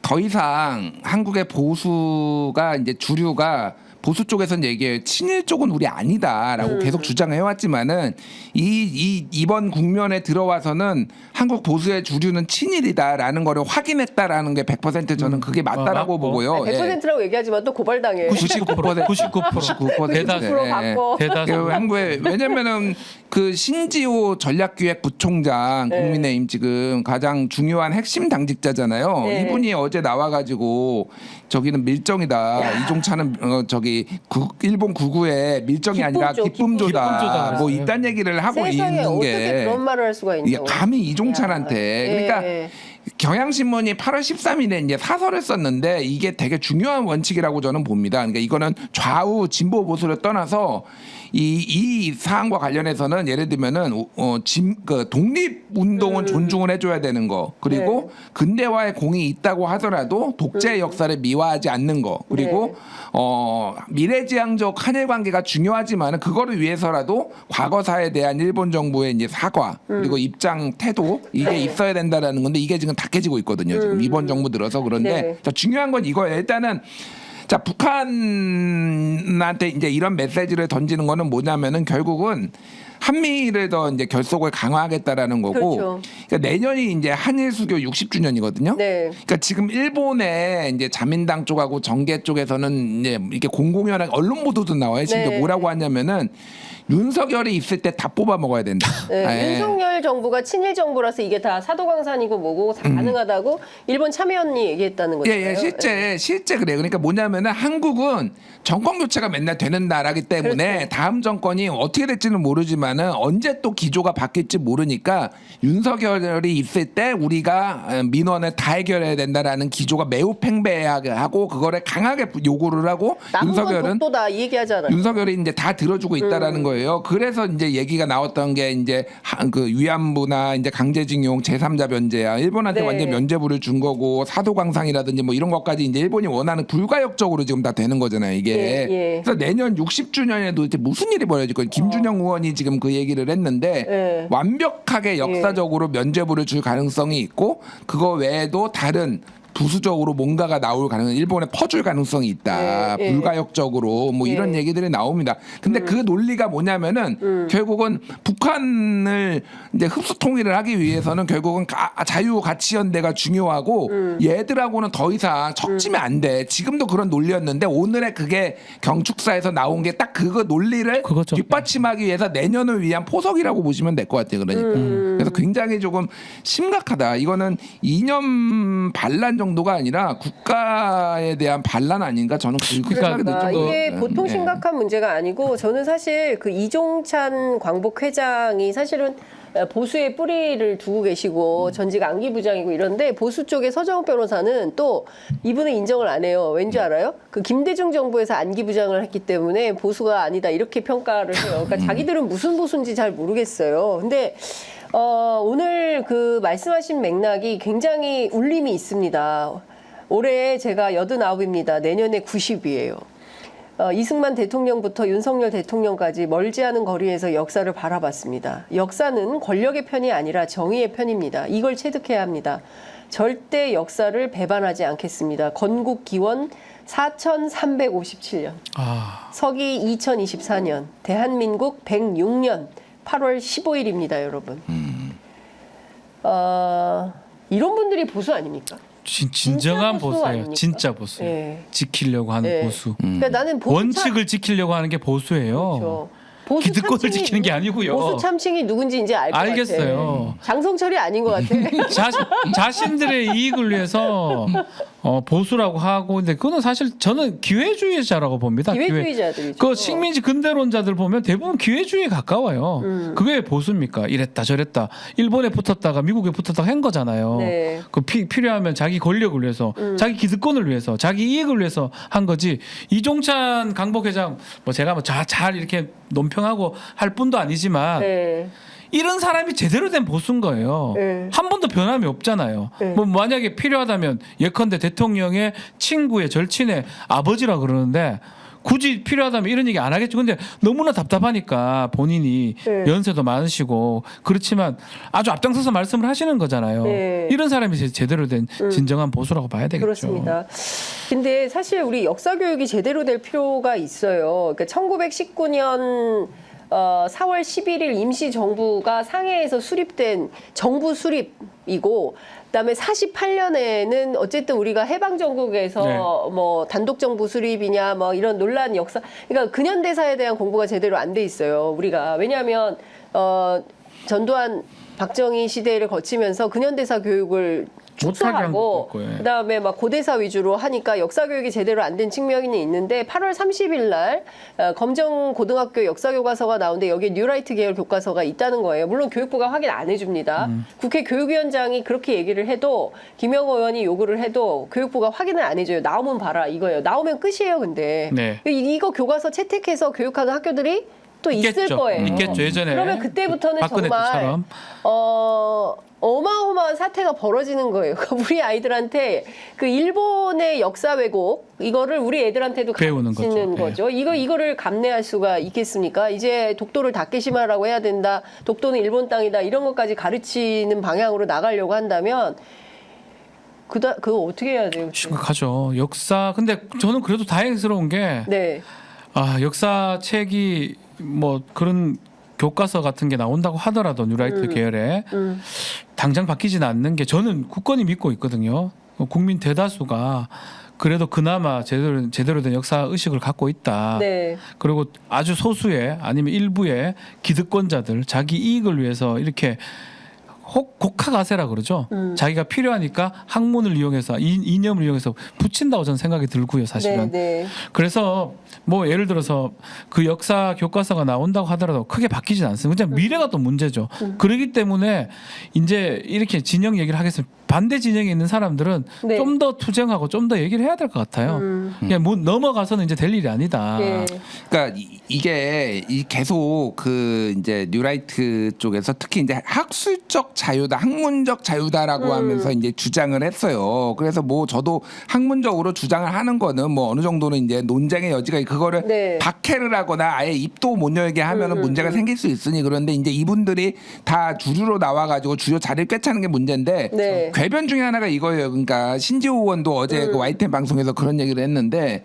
더 이상 한국의 보수가 이제 주류가 보수 쪽에서는 얘기해요. 친일 쪽은 우리 아니다라고 계속 주장해왔지만은 이번 국면에 들어와서는 한국 보수의 주류는 친일이다라는 거를 확인했다라는 게 100% 저는 그게 맞다라고 맞고. 보고요. 100%라고 얘기하지만 또 고발당해. 99%. 99% 대다수 99% 받고. 대다수 한국에 왜냐면은 그 신지호 전략기획부총장 네. 국민의힘 지금 가장 중요한 핵심 당직자잖아요. 네. 이분이 어제 나와가지고 저기는 밀정이다. 이종찬은 일본 구구의 밀정이 아니라 기쁨조, 기쁨조다. 기쁨조다 뭐 그랬어요. 이딴 얘기를 하고 세상에 있는 어떻게 게 그런 말을 할 수가 이게 있냐고. 감히 이종찬한테 그러니까. 예. 경향신문이 8월 13일에 이제 사설을 썼는데 이게 되게 중요한 원칙이라고 저는 봅니다. 그러니까 이거는 좌우 진보 보수를 떠나서 이 사안과 관련해서는 예를 들면은 그 독립 운동은 존중을 해줘야 되는 거 그리고 근대화의 공이 있다고 하더라도 독재의 역사를 미화하지 않는 거 그리고 미래지향적 한일 관계가 중요하지만은 그거를 위해서라도 과거사에 대한 일본 정부의 이제 사과 그리고 입장 태도 이게 있어야 된다라는 건데 이게 지금 다 깨지고 있거든요. 지금 이번 정부 들어서 그런데 네. 자, 중요한 건 이거예요. 일단은 자 북한한테 이제 이런 메시지를 던지는 거는 뭐냐면은 결국은 한미를 더 이제 결속을 강화하겠다라는 거고 그렇죠. 그러니까 내년이 이제 한일 수교 60주년이거든요. 네. 그러니까 지금 일본의 이제 자민당 쪽하고 정계 쪽에서는 이제 이렇게 공공연하게 언론 보도도 나와요. 지금 네. 뭐라고 하냐면은 윤석열이 있을 때 다 뽑아 먹어야 된다. 네, 예. 윤석열 정부가 친일 정부라서 이게 다 사도광산이고 뭐고 다 가능하다고 일본 참여연이 얘기했다는 거죠. 예, 실제 그래요. 그러니까 뭐냐면은 한국은 정권 교체가 맨날 되는 나라기 때문에 그렇죠. 다음 정권이 어떻게 될지는 모르지만은 언제 또 기조가 바뀔지 모르니까 윤석열이 있을 때 우리가 민원을 다 해결해야 된다라는 기조가 매우 팽배하게 하고 그거를 강하게 요구를 하고 남은 건 윤석열은 독도다 이 얘기하잖아요. 윤석열이 이제 다 들어주고 있다라는 거예요. 그래서 이제 얘기가 나왔던 게 이제 그 위안부나 이제 강제징용 제3자 면제야. 일본한테 네. 완전 면제부를 준 거고 사도광상이라든지 뭐 이런 것까지 이제 일본이 원하는 불가역적으로 지금 다 되는 거잖아요. 이게. 예. 그래서 내년 60주년에 도대체 무슨 일이 벌어질 거예요. 김준영 의원이 지금 그 얘기를 했는데 예. 완벽하게 역사적으로 면제부를 줄 가능성이 있고 그거 외에도 다른 부수적으로 뭔가가 나올 가능성, 일본에 퍼줄 가능성이 있다. 예, 예. 불가역적으로 뭐 이런 예. 얘기들이 나옵니다. 근데 그 논리가 뭐냐면은 결국은 북한을 이제 흡수 통일을 하기 위해서는 결국은 자유 가치 연대가 중요하고 얘들하고는 더 이상 척지면 안 돼. 지금도 그런 논리였는데 오늘의 그게 경축사에서 나온 게 딱 그거 논리를 그거죠. 뒷받침하기 위해서 내년을 위한 포석이라고 보시면 될 것 같아요. 그러니까 그래서 굉장히 조금 심각하다. 이거는 이념 반란 정도가 아니라 국가에 대한 반란 아닌가 저는 그렇게 생각이 들 그러니까 정도. 이게 보통 심각한 문제가 아니고 저는 사실 그 이종찬 광복회장이 사실은 보수의 뿌리를 두고 계시고 전직 안기부장이고 이런데 보수 쪽의 서정욱 변호사는 또 이분은 인정을 안 해요. 왠지 알아요? 그 김대중 정부에서 안기부장을 했기 때문에 보수가 아니다 이렇게 평가를 해요. 그러니까 자기들은 무슨 보수인지 잘 모르겠어요. 근데 오늘 그 말씀하신 맥락이 굉장히 울림이 있습니다. 올해 제가 89입니다. 내년에 90이에요. 이승만 대통령부터 윤석열 대통령까지 멀지 않은 거리에서 역사를 바라봤습니다. 역사는 권력의 편이 아니라 정의의 편입니다. 이걸 체득해야 합니다. 절대 역사를 배반하지 않겠습니다. 건국 기원 4357년, 서기 2024년, 대한민국 106년 8월 15일입니다, 여러분. 이런 분들이 보수 아닙니까? 진정한 진짜 보수 보수예요. 아닙니까? 진짜 보수. 예. 지키려고 하는 예. 보수. 그러니까 나는 보수 원칙을 지키려고 하는 게 보수예요. 그렇죠. 보수 기득권을 참칭이 지키는 게 아니고요. 보수 참칭이 누군지 이제 알 것 같아. 알겠어요. 장성철이 아닌 것 같아. 자신들의 이익을 위해서 보수라고 하고 근데 그거는 사실 저는 기회주의자라고 봅니다. 기회주의자들이죠. 그 식민지 근대론자들 보면 대부분 기회주의에 가까워요. 그게 보수입니까? 이랬다 저랬다. 일본에 붙었다가 미국에 붙었다가 한 거잖아요. 네. 그 필요하면 자기 권력을 위해서, 자기 기득권을 위해서, 자기 이익을 위해서 한 거지. 이종찬 강복회장 뭐 제가 뭐 잘 이렇게 논평하고 할 뿐도 아니지만 네. 이런 사람이 제대로 된 보수인 거예요. 네. 한 번도 변함이 없잖아요. 네. 뭐 만약에 필요하다면 예컨대 대통령의 친구의 절친의 아버지라 그러는데 굳이 필요하다면 이런 얘기 안 하겠죠. 근데 너무나 답답하니까 본인이 네. 연세도 많으시고 그렇지만 아주 앞장서서 말씀을 하시는 거잖아요. 네. 이런 사람이 제대로 된 진정한 보수라고 봐야 되겠죠. 그렇습니다. 근데 사실 우리 역사 교육이 제대로 될 필요가 있어요. 그러니까 1919년 4월 11일 임시 정부가 상해에서 수립된 정부 수립이고, 그다음에 48년에는 어쨌든 우리가 해방 전국에서 네. 뭐 단독 정부 수립이냐 뭐 이런 논란 역사, 그러니까 근현대사에 대한 공부가 제대로 안 돼 있어요. 우리가 왜냐하면 전두환 박정희 시대를 거치면서 근현대사 교육을 못하게 한 것도 축소하고 있고, 예. 그다음에 막 고대사 위주로 하니까 역사 교육이 제대로 안 된 측면이 있는데 8월 30일 날 검정 고등학교 역사 교과서가 나오는데 여기에 뉴라이트 계열 교과서가 있다는 거예요. 물론 교육부가 확인 안 해줍니다. 국회 교육위원장이 그렇게 얘기를 해도 김영호 의원이 요구를 해도 교육부가 확인을 안 해줘요. 나오면 봐라 이거예요. 나오면 끝이에요. 근데 네. 이거 교과서 채택해서 교육하는 학교들이 또 있을 있겠죠. 거예요. 있겠죠. 예전에 그러면 그때부터는 박근혜 정말 때처럼. 어마어마한 사태가 벌어지는 거예요. 우리 아이들한테 그 일본의 역사 왜곡 이거를 우리 애들한테도 배우는 가르치는 거죠. 거죠. 이거를 감내할 수가 있겠습니까? 이제 독도를 다케시마라고 해야 된다. 독도는 일본 땅이다. 이런 것까지 가르치는 방향으로 나가려고 한다면 그거 어떻게 해야 돼요? 심각하죠. 역사 근데 저는 그래도 다행스러운 게 네. 역사 책이 뭐 그런 교과서 같은 게 나온다고 하더라도 뉴라이트 계열에 당장 바뀌지는 않는 게 저는 굳건히 믿고 있거든요. 국민 대다수가 그래도 그나마 제대로 된 역사 의식을 갖고 있다. 네. 그리고 아주 소수의 아니면 일부의 기득권자들 자기 이익을 위해서 이렇게 곡하가세라 그러죠. 자기가 필요하니까 학문을 이용해서 이념을 이용해서 붙인다고 저는 생각이 들고요, 사실은. 네. 그래서 뭐 예를 들어서 그 역사 교과서가 나온다고 하더라도 크게 바뀌진 않습니다. 그냥 미래가 또 문제죠. 그렇기 때문에 이제 이렇게 진영 얘기를 하겠습니다. 반대 진영에 있는 사람들은 네. 좀 더 투쟁하고 좀 더 얘기를 해야 될 것 같아요. 그냥 뭐 넘어가서는 이제 될 일이 아니다. 네. 그러니까 이게 계속 그 이제 뉴라이트 쪽에서 특히 이제 학술적 자유다, 학문적 자유다라고 하면서 이제 주장을 했어요. 그래서 뭐 저도 학문적으로 주장을 하는 거는 뭐 어느 정도는 이제 논쟁의 여지가 그거를 네. 박해를 하거나 아예 입도 못 열게 하면은 문제가 생길 수 있으니 그런데 이제 이분들이 다 주류로 나와가지고 주요 자리를 꿰차는 게 문제인데 네. 궤변 중에 하나가 이거예요. 그러니까 신지호 의원도 어제 그 YTN 방송에서 그런 얘기를 했는데.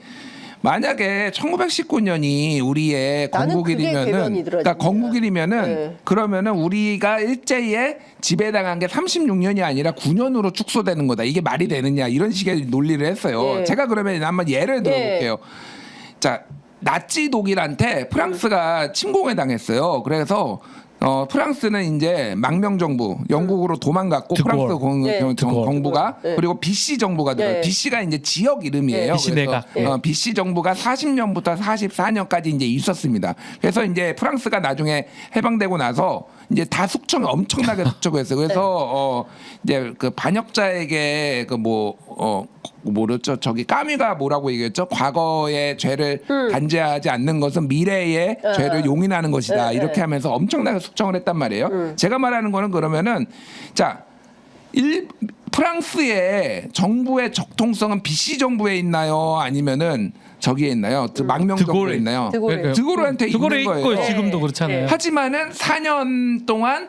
만약에 1919년이 우리의 나는 그게 건국일이면은, 궤변이더라고요. 그러니까 건국일이면은 네. 그러면은 우리가 일제에 지배당한 게 36년이 아니라 9년으로 축소되는 거다. 이게 말이 되느냐 이런 식의 논리를 했어요. 네. 제가 그러면 한번 예를 들어볼게요. 자, 나치 독일한테 프랑스가 침공을 당했어요. 그래서 프랑스는 이제 망명 정부, 영국으로 도망갔고 드골. 프랑스 네. 정부가 네. 그리고 BC 정부가 들어요. 네. BC가 이제 지역 이름이에요. 네. BC 내각. 그래서 BC 정부가 40년부터 44년까지 이제 있었습니다. 그래서 이제 프랑스가 나중에 해방되고 나서 이제 다 숙청 엄청나게 숙청했어요. 그래서 이제 그 반역자에게 그 뭐랬죠? 저기 까미가 뭐라고 얘기했죠? 과거의 죄를 단죄하지 않는 것은 미래의 죄를 용인하는 것이다. 이렇게 하면서 엄청나게 숙청을 했단 말이에요. 제가 말하는 거는 그러면은 자, 프랑스의 정부의 적통성은 BC 정부에 있나요? 아니면은 저기에 있나요? 망명 정부에 있나요? 드골에. 드골한테 드골에 있는 있고 거예요. 지금도 그렇잖아요. 하지만은 4년 동안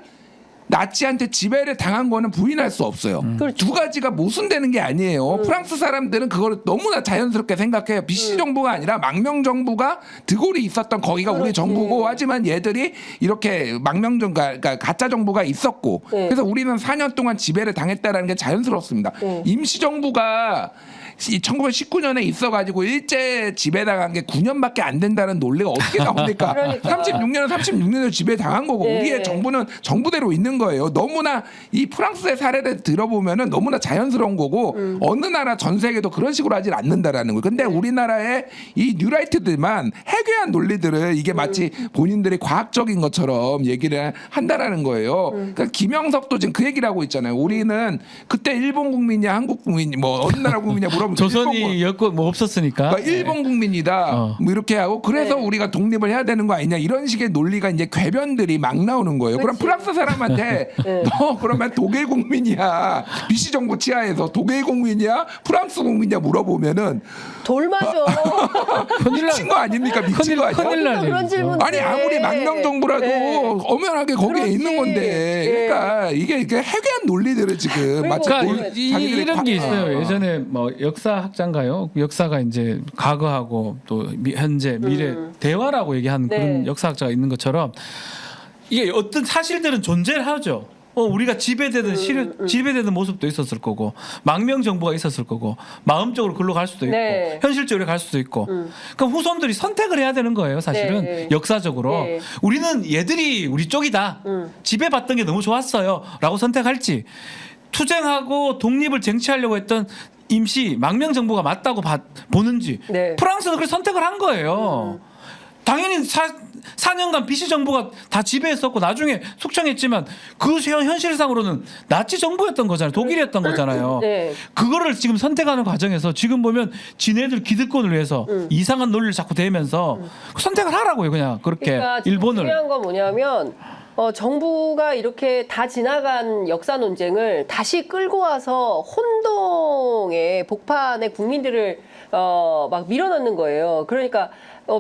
나치한테 지배를 당한 거는 부인할 수 없어요. 그렇죠. 두 가지가 모순되는 게 아니에요. 프랑스 사람들은 그걸 너무나 자연스럽게 생각해요. BC 정부가 아니라 망명 정부가 드골이 있었던 거기가 우리 그렇지. 정부고 하지만 얘들이 이렇게 망명 정부, 그러니까 가짜 정부가 있었고 네. 그래서 우리는 4년 동안 지배를 당했다라는 게 자연스럽습니다. 네. 임시 정부가 1919년에 있어가지고 일제 지배당한 게 9년밖에 안 된다는 논리가 어떻게 나옵니까? 그러니까. 36년은 36년을 지배당한 거고 네. 우리의 정부는 정부대로 있는 거예요. 너무나 이 프랑스의 사례를 들어보면은 너무나 자연스러운 거고 어느 나라 전 세계도 그런 식으로 하질 않는다라는 거예요. 근데 우리나라의 이 뉴라이트들만 해괴한 논리들을 이게 마치 본인들이 과학적인 것처럼 얘기를 한다라는 거예요. 그러니까 김영석도 지금 그 얘기를 하고 있잖아요. 우리는 그때 일본 국민이냐 한국 국민이 뭐 어느 나라 국민이냐 물어보면 조선이 여권 뭐 없었으니까. 그러니까 일본 국민이다. 뭐 이렇게 하고 그래서 네. 우리가 독립을 해야 되는 거 아니냐 이런 식의 논리가 이제 궤변들이 막 나오는 거예요. 그럼 그렇지. 프랑스 사람한테 너 그러면 독일 국민이야 BC 정부 치하에서 독일 국민이야 프랑스 국민이야 물어보면은 돌 맞아. 미친 거 아닙니까? 미친 거 아니야? 큰일 날 그런 얘기죠. 질문. 아니 아무리 망명 정부라도 네. 엄연하게 거기에 그렇지. 있는 건데 그러니까 이게 해괴한 논리들을 지금 마치 그리고 그러니까 자기들이 이런 게 과- 있어요. 예전에 뭐 역사 학자인가요? 역사가 이제 과거하고 또 현재, 미래 대화라고 얘기하는 네. 그런 역사학자가 있는 것처럼 이게 어떤 사실들은 존재를 하죠. 우리가 지배되던 지배되는 모습도 있었을 거고 망명 정부가 있었을 거고 마음적으로 글로 갈 수도 있고 네. 현실적으로 갈 수도 있고 그럼 후손들이 선택을 해야 되는 거예요. 사실은 네. 역사적으로 네. 우리는 얘들이 우리 쪽이다 지배받던 게 너무 좋았어요라고 선택할지 투쟁하고 독립을 쟁취하려고 했던 임시 망명 정부가 맞다고 보는지 네. 프랑스는 그렇게 선택을 한 거예요. 당연히 4년간 BC 정부가 다 지배했었고 나중에 숙청했지만 그 현실상으로는 나치 정부였던 거잖아요. 독일이었던 거잖아요. 네. 그거를 지금 선택하는 과정에서 지금 보면 지네들 기득권을 위해서 이상한 논리를 자꾸 대면서 선택을 하라고요. 그냥 그렇게 그러니까 지금 일본을. 중요한 건 뭐냐면 정부가 이렇게 다 지나간 역사 논쟁을 다시 끌고 와서 혼동의 복판에 국민들을 막 밀어넣는 거예요. 그러니까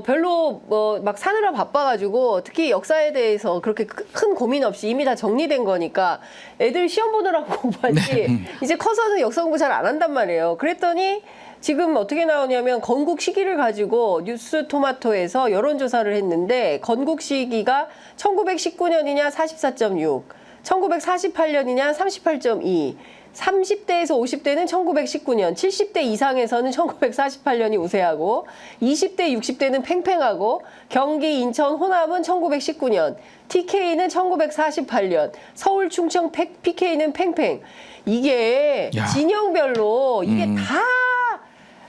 별로 막 사느라 바빠가지고 특히 역사에 대해서 그렇게 큰 고민 없이 이미 다 정리된 거니까 애들 시험 보느라고 공부하지 이제 커서는 역사 공부 잘 안 한단 말이에요. 그랬더니 지금 어떻게 나오냐면 건국 시기를 가지고 뉴스토마토에서 여론조사를 했는데 건국 시기가 1919년이냐 44.6, 1948년이냐 38.2, 30대에서 50대는 1919년, 70대 이상에서는 1948년이 우세하고 20대, 60대는 팽팽하고 경기, 인천, 호남은 1919년, TK는 1948년, 서울, 충청, PK는 팽팽. 이게 야. 진영별로 이게 다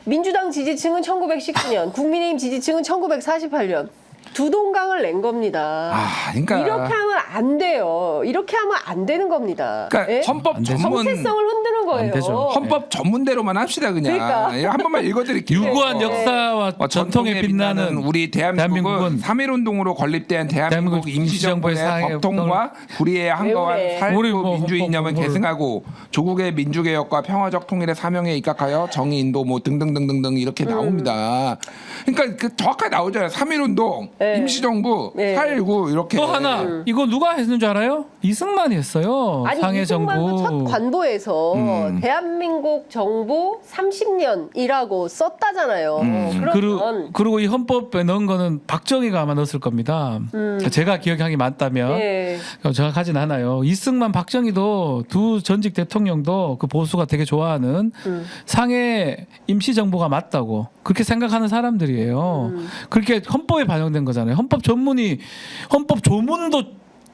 민주당 지지층은 1919년, 국민의힘 지지층은 1948년. 두 동강을 낸 겁니다. 그러니까 이렇게 하면 안 돼요. 이렇게 하면 안 되는 겁니다. 그러니까 예? 헌법 안 되죠. 전문 정체성을 흔드는 거예요. 안 되죠. 헌법 전문대로만 합시다 그냥. 그러니까. 한 번만 읽어드릴게요. 유구한 네. 역사와 전통에 빛나는 우리 대한민국은 3.1운동으로 건립된 대한민국 대한민국 임시정부의 임시정부의 법통과 불의에 한거한 왜 그래? 살고 우리 뭐 민주의 이념을 헌법 계승하고 조국의 민주개혁과 평화적 통일의 사명에 입각하여 정의 인도 뭐 등등등등등 이렇게 나옵니다. 그러니까 그 정확하게 나오잖아요. 3.1운동, 네. 임시정부, 네. 4.19 이렇게. 또 하나 이거 누가 했는 줄 알아요? 이승만이 했어요. 아니 상해 이승만도 첫 정부. 관보에서 대한민국 정부 30년이라고 썼다잖아요. 그러면 그리고 이 헌법에 넣은 거는 박정희가 아마 넣었을 겁니다. 제가 기억하기 맞다면 네. 정확하진 않아요. 이승만, 박정희도 두 전직 대통령도 그 보수가 되게 좋아하는 상해 임시정부가 맞다고 그렇게 생각하는 사람들이에요. 그렇게 헌법에 반영된 거잖아요. 헌법 조문도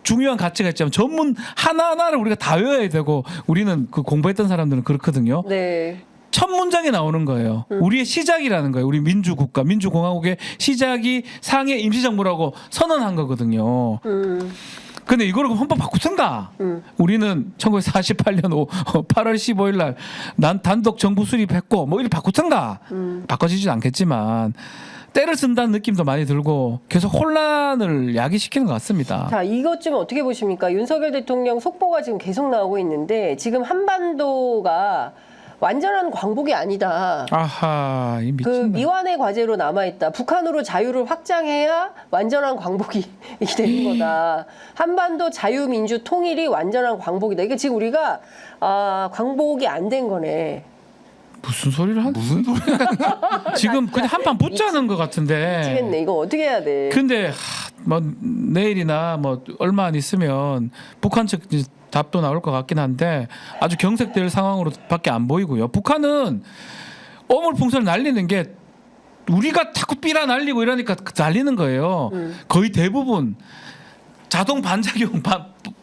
중요한 가치가 있지만 전문 하나하나를 우리가 다 외워야 되고 우리는 그 공부했던 사람들은 그렇거든요. 네. 첫 문장에 나오는 거예요. 우리의 시작이라는 거예요. 우리 민주국가, 민주공화국의 시작이 상해 임시정부라고 선언한 거거든요. 근데 이거를 헌법 바꾸든가. 우리는 1948년 8월 15일 날 난 단독 정부 수립했고 뭐 이렇게 바꾸든가. 바꿔지진 않겠지만 때를 쓴다는 느낌도 많이 들고 계속 혼란을 야기시키는 것 같습니다. 자, 이것 좀 어떻게 보십니까? 윤석열 대통령 속보가 지금 계속 나오고 있는데 지금 한반도가 완전한 광복이 아니다. 아하, 이 그 미친다. 미완의 과제로 남아있다. 북한으로 자유를 확장해야 완전한 광복이 되는 거다. 한반도 자유민주 통일이 완전한 광복이다. 이게 지금 우리가 광복이 안 된 거네. 무슨 소리를 한? 무슨 소리야? 지금 그냥 한판 붙자는 것 같은데. 미치겠네. 이거 어떻게 해야 돼? 근데 뭐 내일이나 뭐 얼마 안 있으면 북한 측 이제 답도 나올 것 같긴 한데 아주 경색될 상황으로밖에 안 보이고요. 북한은 어물풍선을 날리는 게 우리가 자꾸 삐라 날리고 이러니까 날리는 거예요. 거의 대부분 자동 반작용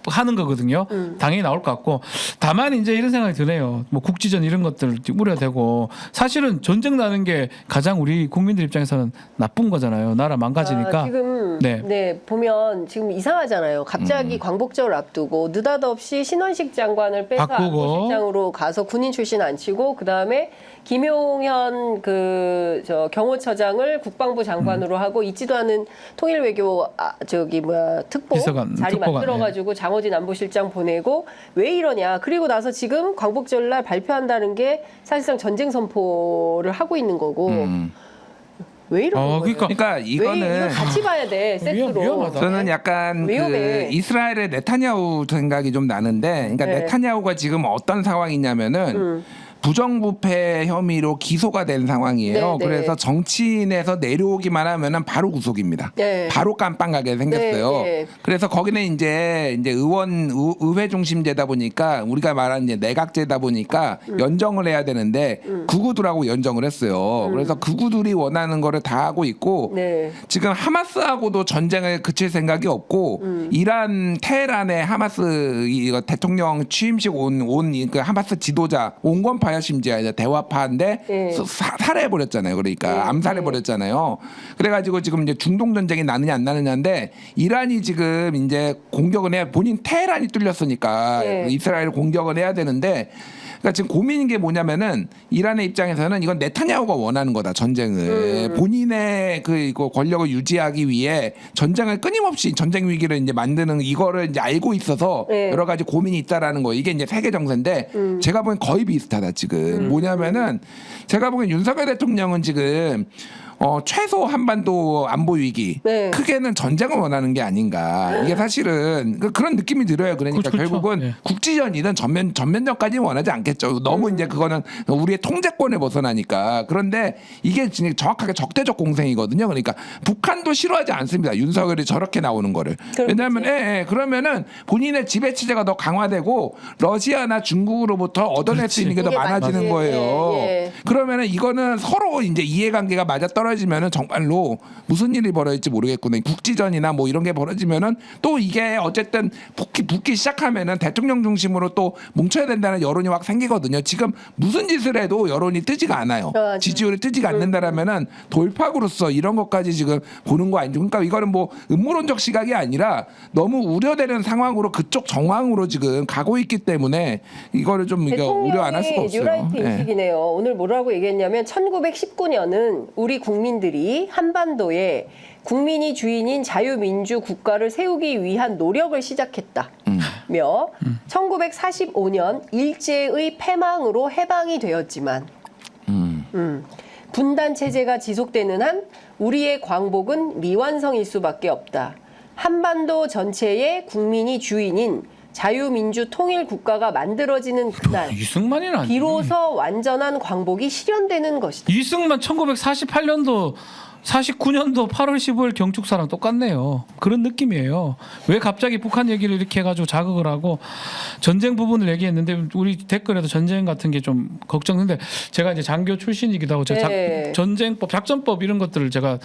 하는 거거든요. 당연히 나올 것 같고 다만 이제 이런 생각이 드네요. 뭐 국지전 이런 것들 우려되고 사실은 전쟁 나는 게 가장 우리 국민들 입장에서는 나쁜 거잖아요. 나라 망가지니까. 지금 네. 보면 지금 이상하잖아요. 갑자기 광복절을 앞두고 느닷없이 신원식 장관을 빼서 바꾸고. 안보실장으로 가서 군인 출신 안 치고 그 다음에 김용현 경호처장을 국방부 장관으로 하고 있지도 않은 통일외교 특보 비서관, 자리 특보가, 만들어가지고 장호진 안보실장 보내고 왜 이러냐. 그리고 나서 지금 광복절날 발표한다는 게 사실상 전쟁 선포를 하고 있는 거고 왜 이러는 거예요? 그러니까 이거는 이거 같이 봐야 돼 세트로. 위험하다. 저는 약간 그 위험해. 이스라엘의 네타냐후 생각이 좀 나는데, 그러니까 네. 네타냐후가 지금 어떤 상황이냐면은 부정부패 혐의로 기소가 된 상황이에요. 네, 네. 그래서 정치인에서 내려오기만 하면은 바로 구속입니다. 네. 바로 깜빵 가게 생겼어요. 네, 네. 그래서 거기는 이제 의회 중심제다 보니까 우리가 말하는 이제 내각제다 보니까 연정을 해야 되는데 극우들하고 연정을 했어요. 그래서 극우들이 원하는 거를 다 하고 있고 네. 지금 하마스하고도 전쟁을 그칠 생각이 없고 이란 테헤란에 하마스 이거 대통령 취임식 온 그 하마스 지도자 온건파야 심지어 대화파인데 네. 살해해 버렸잖아요. 그러니까 네. 암살해 버렸잖아요. 그래가지고 지금 이제 중동 전쟁이 나느냐 안 나느냐인데 이란이 지금 이제 공격을 해야 본인 테헤란이 뚫렸으니까 네. 이스라엘 공격을 해야 되는데. 그러니까 지금 고민인 게 뭐냐면은 이란의 입장에서는 이건 네타냐후가 원하는 거다 전쟁을 본인의 이거 권력을 유지하기 위해 전쟁을 끊임없이 전쟁 위기를 이제 만드는 이거를 이제 알고 있어서 네. 여러 가지 고민이 있다라는 거 이게 이제 세계 정세인데 제가 보기엔 거의 비슷하다 지금 뭐냐면은 제가 보기엔 윤석열 대통령은 지금 최소 한반도 안보 위기 네. 크게는 전쟁을 원하는 게 아닌가 이게 사실은 그런 느낌이 들어요. 그러니까 그렇죠. 결국은 네. 국지전이든 전면전까지는 원하지 않겠죠. 너무 이제 그거는 우리의 통제권에 벗어나니까. 그런데 이게 진짜 정확하게 적대적 공생이거든요. 그러니까 북한도 싫어하지 않습니다. 윤석열이 저렇게 나오는 거를. 왜냐하면 그러면은 본인의 지배 체제가 더 강화되고 러시아나 중국으로부터 얻어낼 수 있는 게 더 이게 많아지는 맞지. 거예요. 예. 그러면은 이거는 서로 이제 이해관계가 맞아 떨어지면은 정말로 무슨 일이 벌어질지 모르겠구나. 국지전이나 뭐 이런 게 벌어지면은 또 이게 어쨌든 붙기 시작하면은 대통령 중심으로 또 뭉쳐야 된다는 여론이 확 생기거든요. 지금 무슨 짓을 해도 여론이 뜨지가 않아요. 맞아요. 지지율이 뜨지가 않는다라면은 돌파구로서 이런 것까지 지금 보는 거 아니죠. 그러니까 이거는 뭐 음모론적 시각이 아니라 너무 우려되는 상황으로 그쪽 정황으로 지금 가고 있기 때문에 이거를 좀 이거 우려 안 할 수가 없어요. 뉴라이트 네. 인식이네요. 오늘 뭐라고 얘기했냐면 1919년은 우리 국민들이 한반도에 국민이 주인인 자유민주 국가를 세우기 위한 노력을 시작했다며 1945년 일제의 패망으로 해방이 되었지만 분단 체제가 지속되는 한 우리의 광복은 미완성일 수밖에 없다. 한반도 전체의 국민이 주인인 자유민주 통일 국가가 만들어지는 그날 이승만이는 아니지. 비로소 완전한 광복이 실현되는 것이다. 이승만 1948년도 49년도 8월 15일 경축사랑 똑같네요. 그런 느낌이에요. 왜 갑자기 북한 얘기를 이렇게 해가지고 자극을 하고 전쟁 부분을 얘기했는데 우리 댓글에도 전쟁 같은 게 좀 걱정인데 제가 이제 장교 출신이기도 하고 제가 네. 전쟁법, 작전법 이런 것들을 제가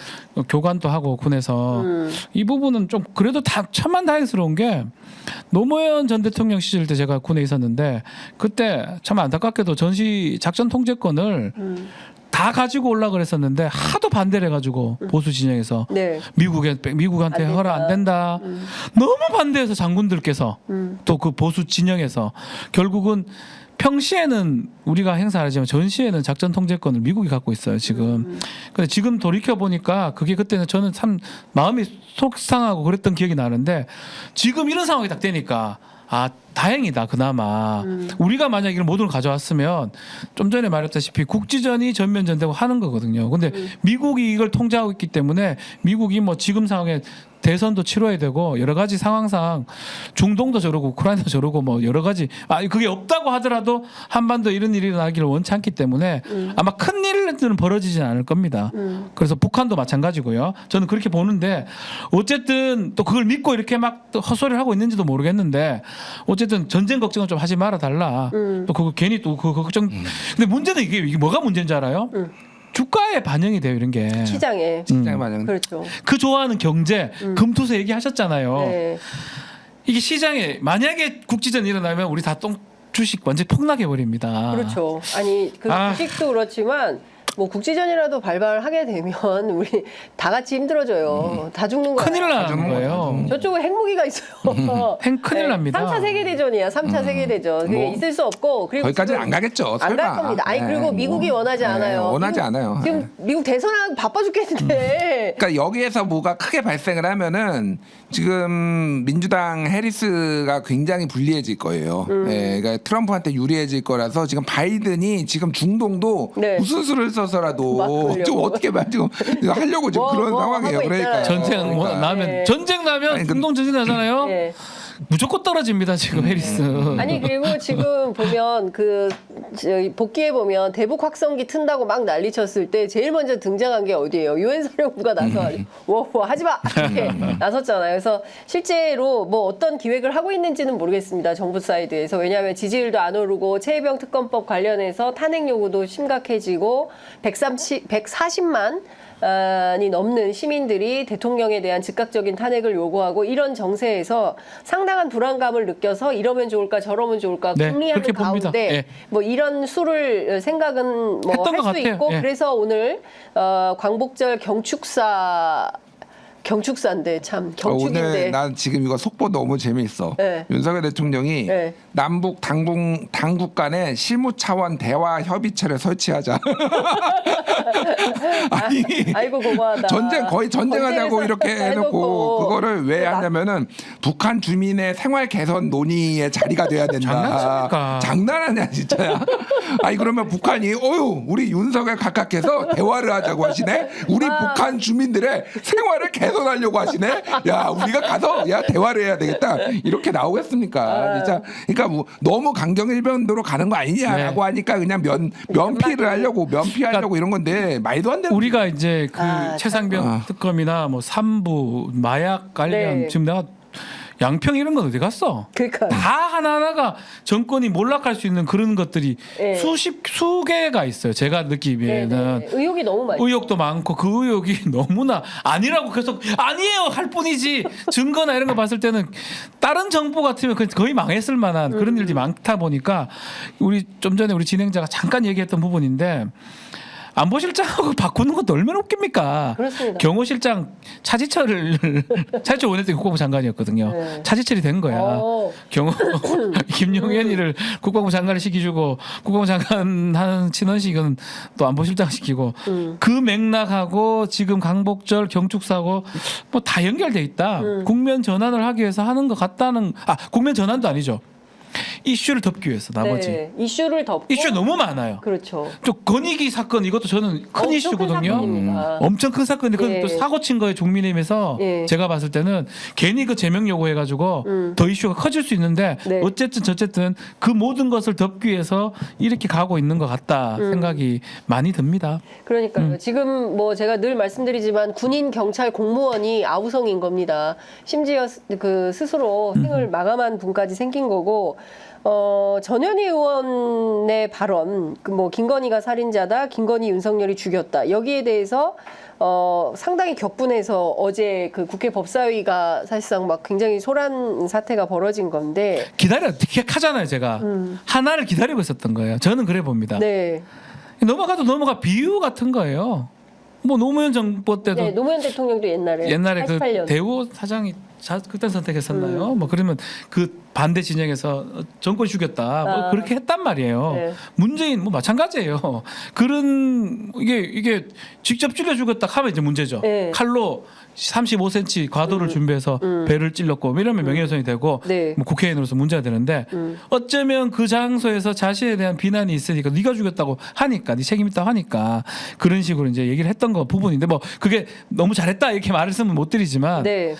교관도 하고 군에서 이 부분은 좀 그래도 다 천만다행스러운 게 노무현 전 대통령 시절 때 제가 군에 있었는데 그때 참 안타깝게도 전시 작전 통제권을 다 가지고 올라 그랬었는데 하도 반대를 해가지고 보수 진영에서 네. 미국한테 안 된다. 허락 안 된다. 너무 반대해서 장군들께서 또 그 보수 진영에서 결국은 평시에는 우리가 행사하지만 전시에는 작전 통제권을 미국이 갖고 있어요 지금. 근데 지금 돌이켜 보니까 그게 그때는 저는 참 마음이 속상하고 그랬던 기억이 나는데 지금 이런 상황이 딱 되니까. 아 다행이다 그나마 우리가 만약 이런 모든 걸 가져왔으면 좀 전에 말했다시피 국지전이 전면전되고 하는 거거든요. 근데 미국이 이걸 통제하고 있기 때문에 미국이 뭐 지금 상황에 대선도 치러야 되고 여러 가지 상황상 중동도 저러고 우크라이나도 저러고 뭐 여러 가지 그게 없다고 하더라도 한반도 이런 일이 일어나기를 원치 않기 때문에 아마 큰 일들은 벌어지진 않을 겁니다. 그래서 북한도 마찬가지고요. 저는 그렇게 보는데 어쨌든 또 그걸 믿고 이렇게 막 또 헛소리를 하고 있는지도 모르겠는데 어쨌든 전쟁 걱정은 좀 하지 말아 달라. 또 그거 괜히 또 그 걱정. 근데 문제는 이게 뭐가 문제인지 알아요? 주가에 반영이 돼요 이런 게. 시장에. 시장에 반영. 그렇죠. 그 좋아하는 경제, 금투세 얘기하셨잖아요. 네. 이게 시장에 만약에 국지전이 일어나면 우리 다 주식 완전 히 폭락해 버립니다. 그렇죠. 아니 그 주식도 그렇지만 뭐 국지전이라도 발발하게 되면 우리 다 같이 힘들어져요. 다 죽는 거예요. 큰일 나는 거예요. 저쪽에 핵무기가 있어요. 큰일 납니다. 3차 세계대전이야. 3차 세계대전. 그게 뭐, 있을 수 없고 그리고 거기까지는 안 가겠죠. 안 갈 설마. 겁니다. 아니 네, 그리고 미국이 원하지 않아요. 원하지 않아요. 지금 미국 대선하고 바빠 죽겠는데. 그러니까 여기에서 뭐가 크게 발생을 하면은 지금 민주당 해리스가 굉장히 불리해질 거예요. 예, 그러니까 트럼프한테 유리해질 거라서 지금 바이든이 지금 중동도 네. 무슨 수를 막 써서라도 그러려고. 지금 어떻게 말 지금 하려고 지금 뭐, 그런 뭐 상황이에요. 하고 그러니까 있잖아요. 전쟁 뭐 그러니까. 나면 네. 전쟁 나면 아니, 중동 전쟁 나잖아요. 네. 무조건 떨어집니다 지금 해리스. 아니 그리고 지금 보면 그 저기 복귀에 보면 대북 확성기 튼다고 막 난리쳤을 때 제일 먼저 등장한 게 어디예요? 유엔 사령부가 나서 워 하지 마 이렇게 나섰잖아요. 그래서 실제로 뭐 어떤 기획을 하고 있는지는 모르겠습니다. 정부 사이드에서 왜냐하면 지지율도 안 오르고 최혜병 특검법 관련해서 탄핵 요구도 심각해지고 140만 이 넘는 시민들이 대통령에 대한 즉각적인 탄핵을 요구하고 이런 정세에서 상당한 불안감을 느껴서 이러면 좋을까 저러면 좋을까 네, 궁리하는 그렇게 봅니다. 가운데 예. 뭐 이런 수를 생각은 뭐 했던 할 것 수 같아요. 있고 예. 그래서 오늘 광복절 경축사인데 참 경축인데 오늘 난 지금 이거 속보 너무 재미있어. 네. 윤석열 대통령이 네. 남북 당국 간의 실무 차원 대화 협의체를 설치하자. 아니 아이고 고마하다. 거의 전쟁하자고 전쟁에서 이렇게 해놓고 해놓고 그거를 왜 하냐면은 북한 주민의 생활 개선 논의의 자리가 돼야 된다. 장난칩니까? 장난하냐 진짜야. 아니 그러면 북한이 우리 윤석열 각각해서 대화를 하자고 하시네. 우리 북한 주민들의 생활을 개선하려고 하시네. 야 우리가 가서 대화를 해야 되겠다. 이렇게 나오겠습니까? 진짜 그러니까 뭐 너무 강경일변도로 가는 거 아니냐라고 네. 하니까 그냥 면피를 하려고 면피하려고 이런 건데 말도 안 되는. 우리가 이제 그 최상병 아. 특검이나 뭐 삼부 마약 관련 네. 지금 내가 양평 이런 건 어디 갔어? 그러니까 다 하나하나가 정권이 몰락할 수 있는 그런 것들이 네. 수 개가 있어요. 제가 느끼기에는 네네. 의혹이 너무 많죠. 의혹도 많고 그 의혹이 너무나 아니라고 계속 아니에요 할 뿐이지 증거나 이런 거 봤을 때는 다른 정부 같으면 거의 망했을 만한 그런 일들이 많다 보니까 우리 좀 전에 우리 진행자가 잠깐 얘기했던 부분인데 안보실장하고 바꾸는 것도 얼마나 웃깁니까? 그렇습니다. 경호실장 차지철 원했던 국방부 장관이었거든요. 네. 차지철이 된 거야. 경호 김용현이를 국방부 장관을 시키주고 국방부 장관 하는 친원식은 또 안보실장 시키고 그 맥락하고 지금 강복절 경축사고 뭐 다 연결돼 있다. 국면 전환을 하기 위해서 하는 것 같다는 국면 전환도 아니죠. 이슈를 덮기 위해서 나머지 네. 이슈를 덮고 이슈 너무 많아요. 그렇죠. 또 건의기 사건 이것도 저는 큰 엄청 이슈거든요. 큰 사건입니다. 엄청 큰 사건인데 예. 그건 또 사고 친 거예요. 종민의힘에서 예. 제가 봤을 때는 괜히 그 제명 요구해가지고 더 이슈가 커질 수 있는데 네. 어쨌든 그 모든 것을 덮기 위해서 이렇게 가고 있는 것 같다 생각이 많이 듭니다. 그러니까요. 지금 뭐 제가 늘 말씀드리지만 군인, 경찰, 공무원이 아우성인 겁니다. 심지어 그 스스로 생을 마감한 분까지 생긴 거고. 전현희 의원의 발언, 뭐 김건희가 살인자다, 김건희 윤석열이 죽였다. 여기에 대해서 상당히 격분해서 어제 그 국회 법사위가 사실상 막 굉장히 소란 사태가 벌어진 건데. 기억하잖아요, 제가 하나를 기다리고 있었던 거예요. 저는 그래 봅니다. 네. 넘어가 비유 같은 거예요. 뭐 노무현 정부 때도 네, 노무현 대통령도 옛날에 그 88년. 대우 사장이 그때 선택했었나요? 뭐 그러면 그 반대 진영에서 정권 죽였다. 뭐 그렇게 했단 말이에요. 네. 문재인 뭐 마찬가지예요. 그런 이게 직접 찔러 죽였다 하면 이제 문제죠. 네. 칼로 35cm 과도를 준비해서 배를 찔렀고 이러면 명예훼손이 되고 네. 뭐 국회의원으로서 문제가 되는데 어쩌면 그 장소에서 자신에 대한 비난이 있으니까 네가 죽였다고 하니까 네 책임 있다고 하니까 그런 식으로 이제 얘기를 했던 거 부분인데 뭐 그게 너무 잘했다 이렇게 말을 쓰면 못 드리지만 네.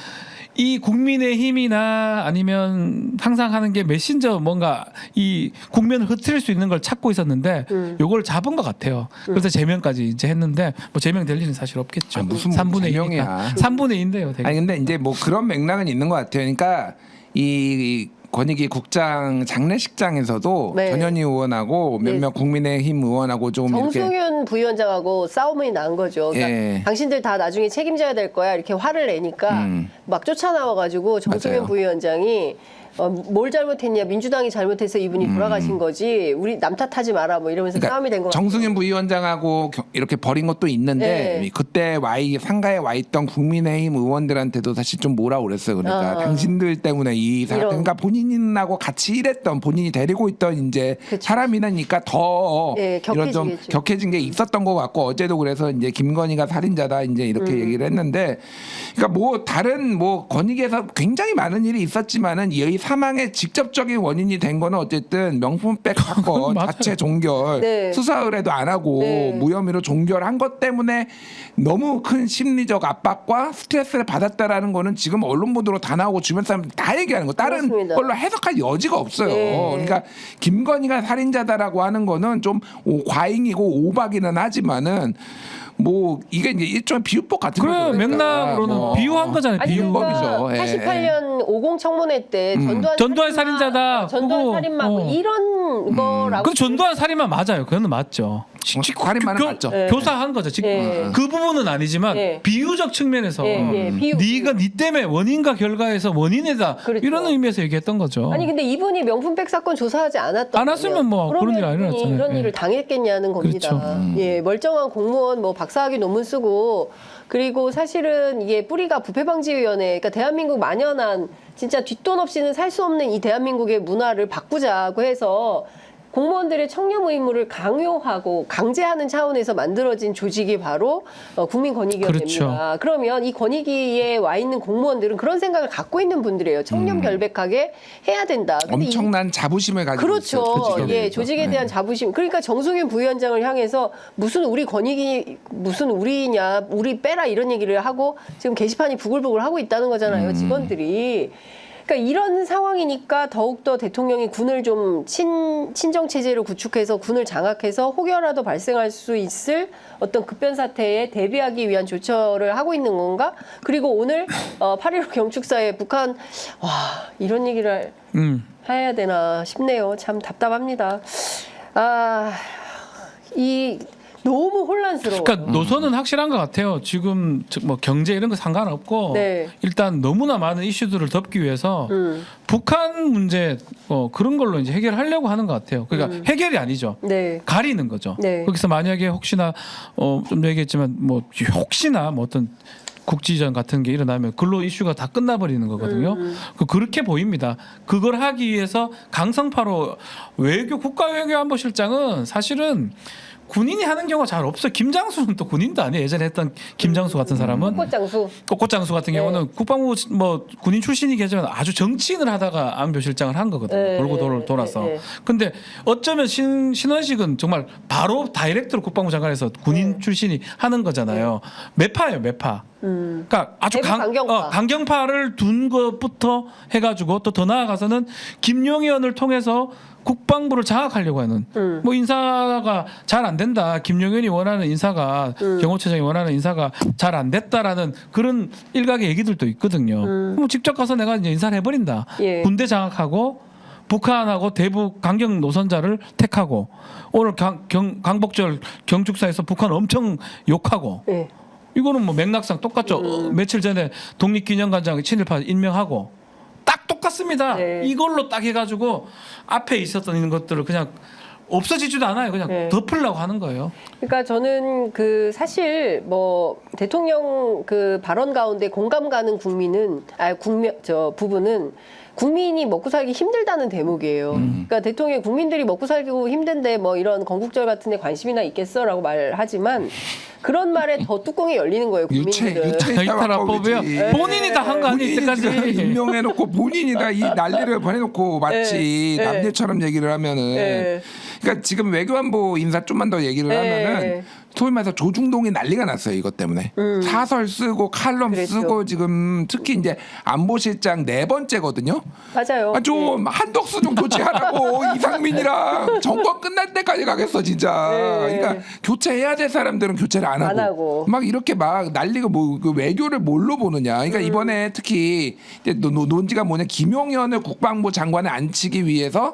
이 국민의힘이나 아니면 항상 하는 게 메신저 뭔가 이 국면을 흐트릴 수 있는 걸 찾고 있었는데 요걸 잡은 것 같아요. 그래서 제명까지 이제 했는데 뭐 제명될 일은 사실 없겠죠. 무슨 3분의 제명이야. 2니까 3분의 2인데요. 되게. 아니 근데 이제 뭐 그런 맥락은 있는 것 같아요. 그러니까 이 권익위 국장 장례식장에서도 네. 전현희 의원하고 몇몇 국민의힘 의원하고 좀 이렇게 정승윤 부위원장하고 싸움이 난 거죠. 그러니까 예. 당신들 다 나중에 책임져야 될 거야 이렇게 화를 내니까 막 쫓아나와가지고 정승윤 맞아요. 부위원장이 뭘 잘못했냐 민주당이 잘못해서 이분이 돌아가신 거지 우리 남 탓하지 마라 뭐 이러면서 싸움이 된 거 같아요. 정승윤 부위원장하고 이렇게 벌인 것도 있는데 네. 그때 상가에 와 있던 국민의힘 의원들한테도 사실 좀 뭐라 그랬어요. 그러니까 당신들 때문에 이 사람, 이런. 그러니까 본인하고 같이 일했던 본인이 데리고 있던 이제 그쵸. 사람이니까 더 네, 이런 좀 격해지겠죠. 격해진 게 있었던 것 같고 어제도 그래서 이제 김건희가 살인자다 이제 이렇게 얘기를 했는데 그러니까 뭐 다른 뭐 권익에서 굉장히 많은 일이 있었지만은 이 사망의 직접적인 원인이 된 거는 어쨌든 명품백 사건 맞아요. 자체 종결 네. 수사 의뢰도 안 하고 네. 무혐의로 종결한 것 때문에 너무 큰 심리적 압박과 스트레스를 받았다라는 거는 지금 언론 보도로 다 나오고 주변 사람 다 얘기하는 거 다른 그렇습니다. 걸로 해석할 여지가 없어요. 네. 그러니까 김건희가 살인자다라고 하는 거는 좀 과잉이고 오박이는 하지만은 뭐 이게 이제 일종의 비유법 같은 그래 거죠. 맥락으로는 뭐. 비유한 거잖아요. 아니 비유. 비유법이죠. 그러니까 예, 88년 50 청문회 때 전두환 살인자다. 전두환 그거, 살인마 뭐 이런 거라고 그 전두환 살인만 맞아요. 그거는 맞죠. 살인마는 맞죠. 네. 교사한 거죠. 즉, 네. 그 부분은 아니지만 네. 비유적 측면에서 비유. 네가 네 때문에 원인과 결과에서 원인이다. 그렇죠. 이런 의미에서 얘기했던 거죠. 아니 근데 이분이 명품백 사건 조사하지 않았던 안 했으면 뭐 그런 일이 안 일어났잖아요. 이런 예. 일을 당했겠냐는 겁니다. 그렇죠. 예, 멀쩡한 공무원 뭐 박사학위 논문 쓰고 그리고 사실은 이게 뿌리가 부패방지위원회 그러니까 대한민국 만연한 진짜 뒷돈 없이는 살 수 없는 이 대한민국의 문화를 바꾸자고 해서 공무원들의 청렴 의무를 강요하고 강제하는 차원에서 만들어진 조직이 바로 국민권익위원회입니다. 그렇죠. 그러면 이 권익위에 와 있는 공무원들은 그런 생각을 갖고 있는 분들이에요. 청렴 결백하게 해야 된다. 근데 엄청난 자부심을 가지고 그렇죠. 있어요. 조직에 예, 대해서. 조직에 대한 자부심. 그러니까 정승윤 부위원장을 향해서 무슨 우리 권익이 무슨 우리냐, 우리 빼라 이런 얘기를 하고 지금 게시판이 부글부글 하고 있다는 거잖아요. 직원들이. 그러니까 이런 상황이니까 더욱더 대통령이 군을 좀 친정 체제로 구축해서 군을 장악해서 혹여라도 발생할 수 있을 어떤 급변 사태에 대비하기 위한 조처를 하고 있는 건가? 그리고 오늘 8.15 경축사에 북한 와 이런 얘기를 해야 되나 싶네요. 참 답답합니다. 이 너무 혼란스러워. 그러니까 노선은 확실한 것 같아요. 지금 뭐 경제 이런 거 상관없고 네. 일단 너무나 많은 이슈들을 덮기 위해서 북한 문제 그런 걸로 이제 해결하려고 하는 것 같아요. 그러니까 해결이 아니죠. 네. 가리는 거죠. 네. 거기서 만약에 혹시나 좀 얘기했지만 뭐 혹시나 뭐 어떤 국지전 같은 게 일어나면 근로 이슈가 다 끝나버리는 거거든요. 그렇게 보입니다. 그걸 하기 위해서 강성파로 국가외교안보실장은 사실은 군인이 하는 경우가 잘 없어요. 김장수는 또 군인도 아니에요. 예전에 했던 김장수 같은 사람은 꽃장수. 꽃장수 같은 경우는 국방부 뭐 군인 출신이겠지만 아주 정치인을 하다가 안보실장을 한 거거든요. 네, 돌고 돌아서. 네. 근데 어쩌면 신원식은 정말 바로 다이렉트로 국방부 장관에서 군인 출신이 하는 거잖아요. 매파예요, 매파. 그러니까 아주 대북 강경파. 강경파를 둔 것부터 해가지고 또 더 나아가서는 김용현을 통해서 국방부를 장악하려고 하는 뭐 인사가 잘 안 된다. 김용현이 원하는 인사가 경호처장이 원하는 인사가 잘 안 됐다라는 그런 일각의 얘기들도 있거든요. 뭐 직접 가서 내가 이제 인사를 해버린다. 예. 군대 장악하고 북한하고 대북 강경 노선자를 택하고 오늘 강복절 경축사에서 북한 엄청 욕하고 네. 이거는 뭐 맥락상 똑같죠. 며칠 전에 독립기념관장 친일파 임명하고 딱 똑같습니다. 네. 이걸로 딱 해가지고 앞에 있었던 이런 것들을 그냥 없어지지도 않아요. 그냥 네. 덮으려고 하는 거예요. 그러니까 저는 그 사실 뭐 대통령 그 발언 가운데 공감 가는 부분은 국민이 먹고 살기 힘들다는 대목이에요. 그러니까 대통령이 국민들이 먹고 살기 힘든데 뭐 이런 건국절 같은 데 관심이나 있겠어라고 말하지만 그런 말에 더 뚜껑이 열리는 거예요. 국민들은. 이탈화법이요. 본인이 다 한 거 아니에요. 이때까지. 임명해놓고 본인이 다 이 난리를 보내놓고 마치 네. 남녀처럼 얘기를 하면은 네. 그러니까 지금 외교안보 인사 좀만 더 얘기를 네. 하면은 소위 말해서 조중동이 난리가 났어요 이것 때문에. 사설 쓰고 칼럼 그랬죠. 쓰고 지금 특히 이제 안보실장 4번째거든요. 맞아요. 좀 한덕수 좀 교체하라고 이상민이랑 정권 끝날 때까지 가겠어 진짜. 네. 그러니까 교체해야 될 사람들은 교체를 안 안 하고, 하고. 막 이렇게 막 난리가 뭐 그 외교를 뭘로 보느냐. 그러니까 이번에 특히 이제 논지가 뭐냐 김용현을 국방부 장관에 앉히기 위해서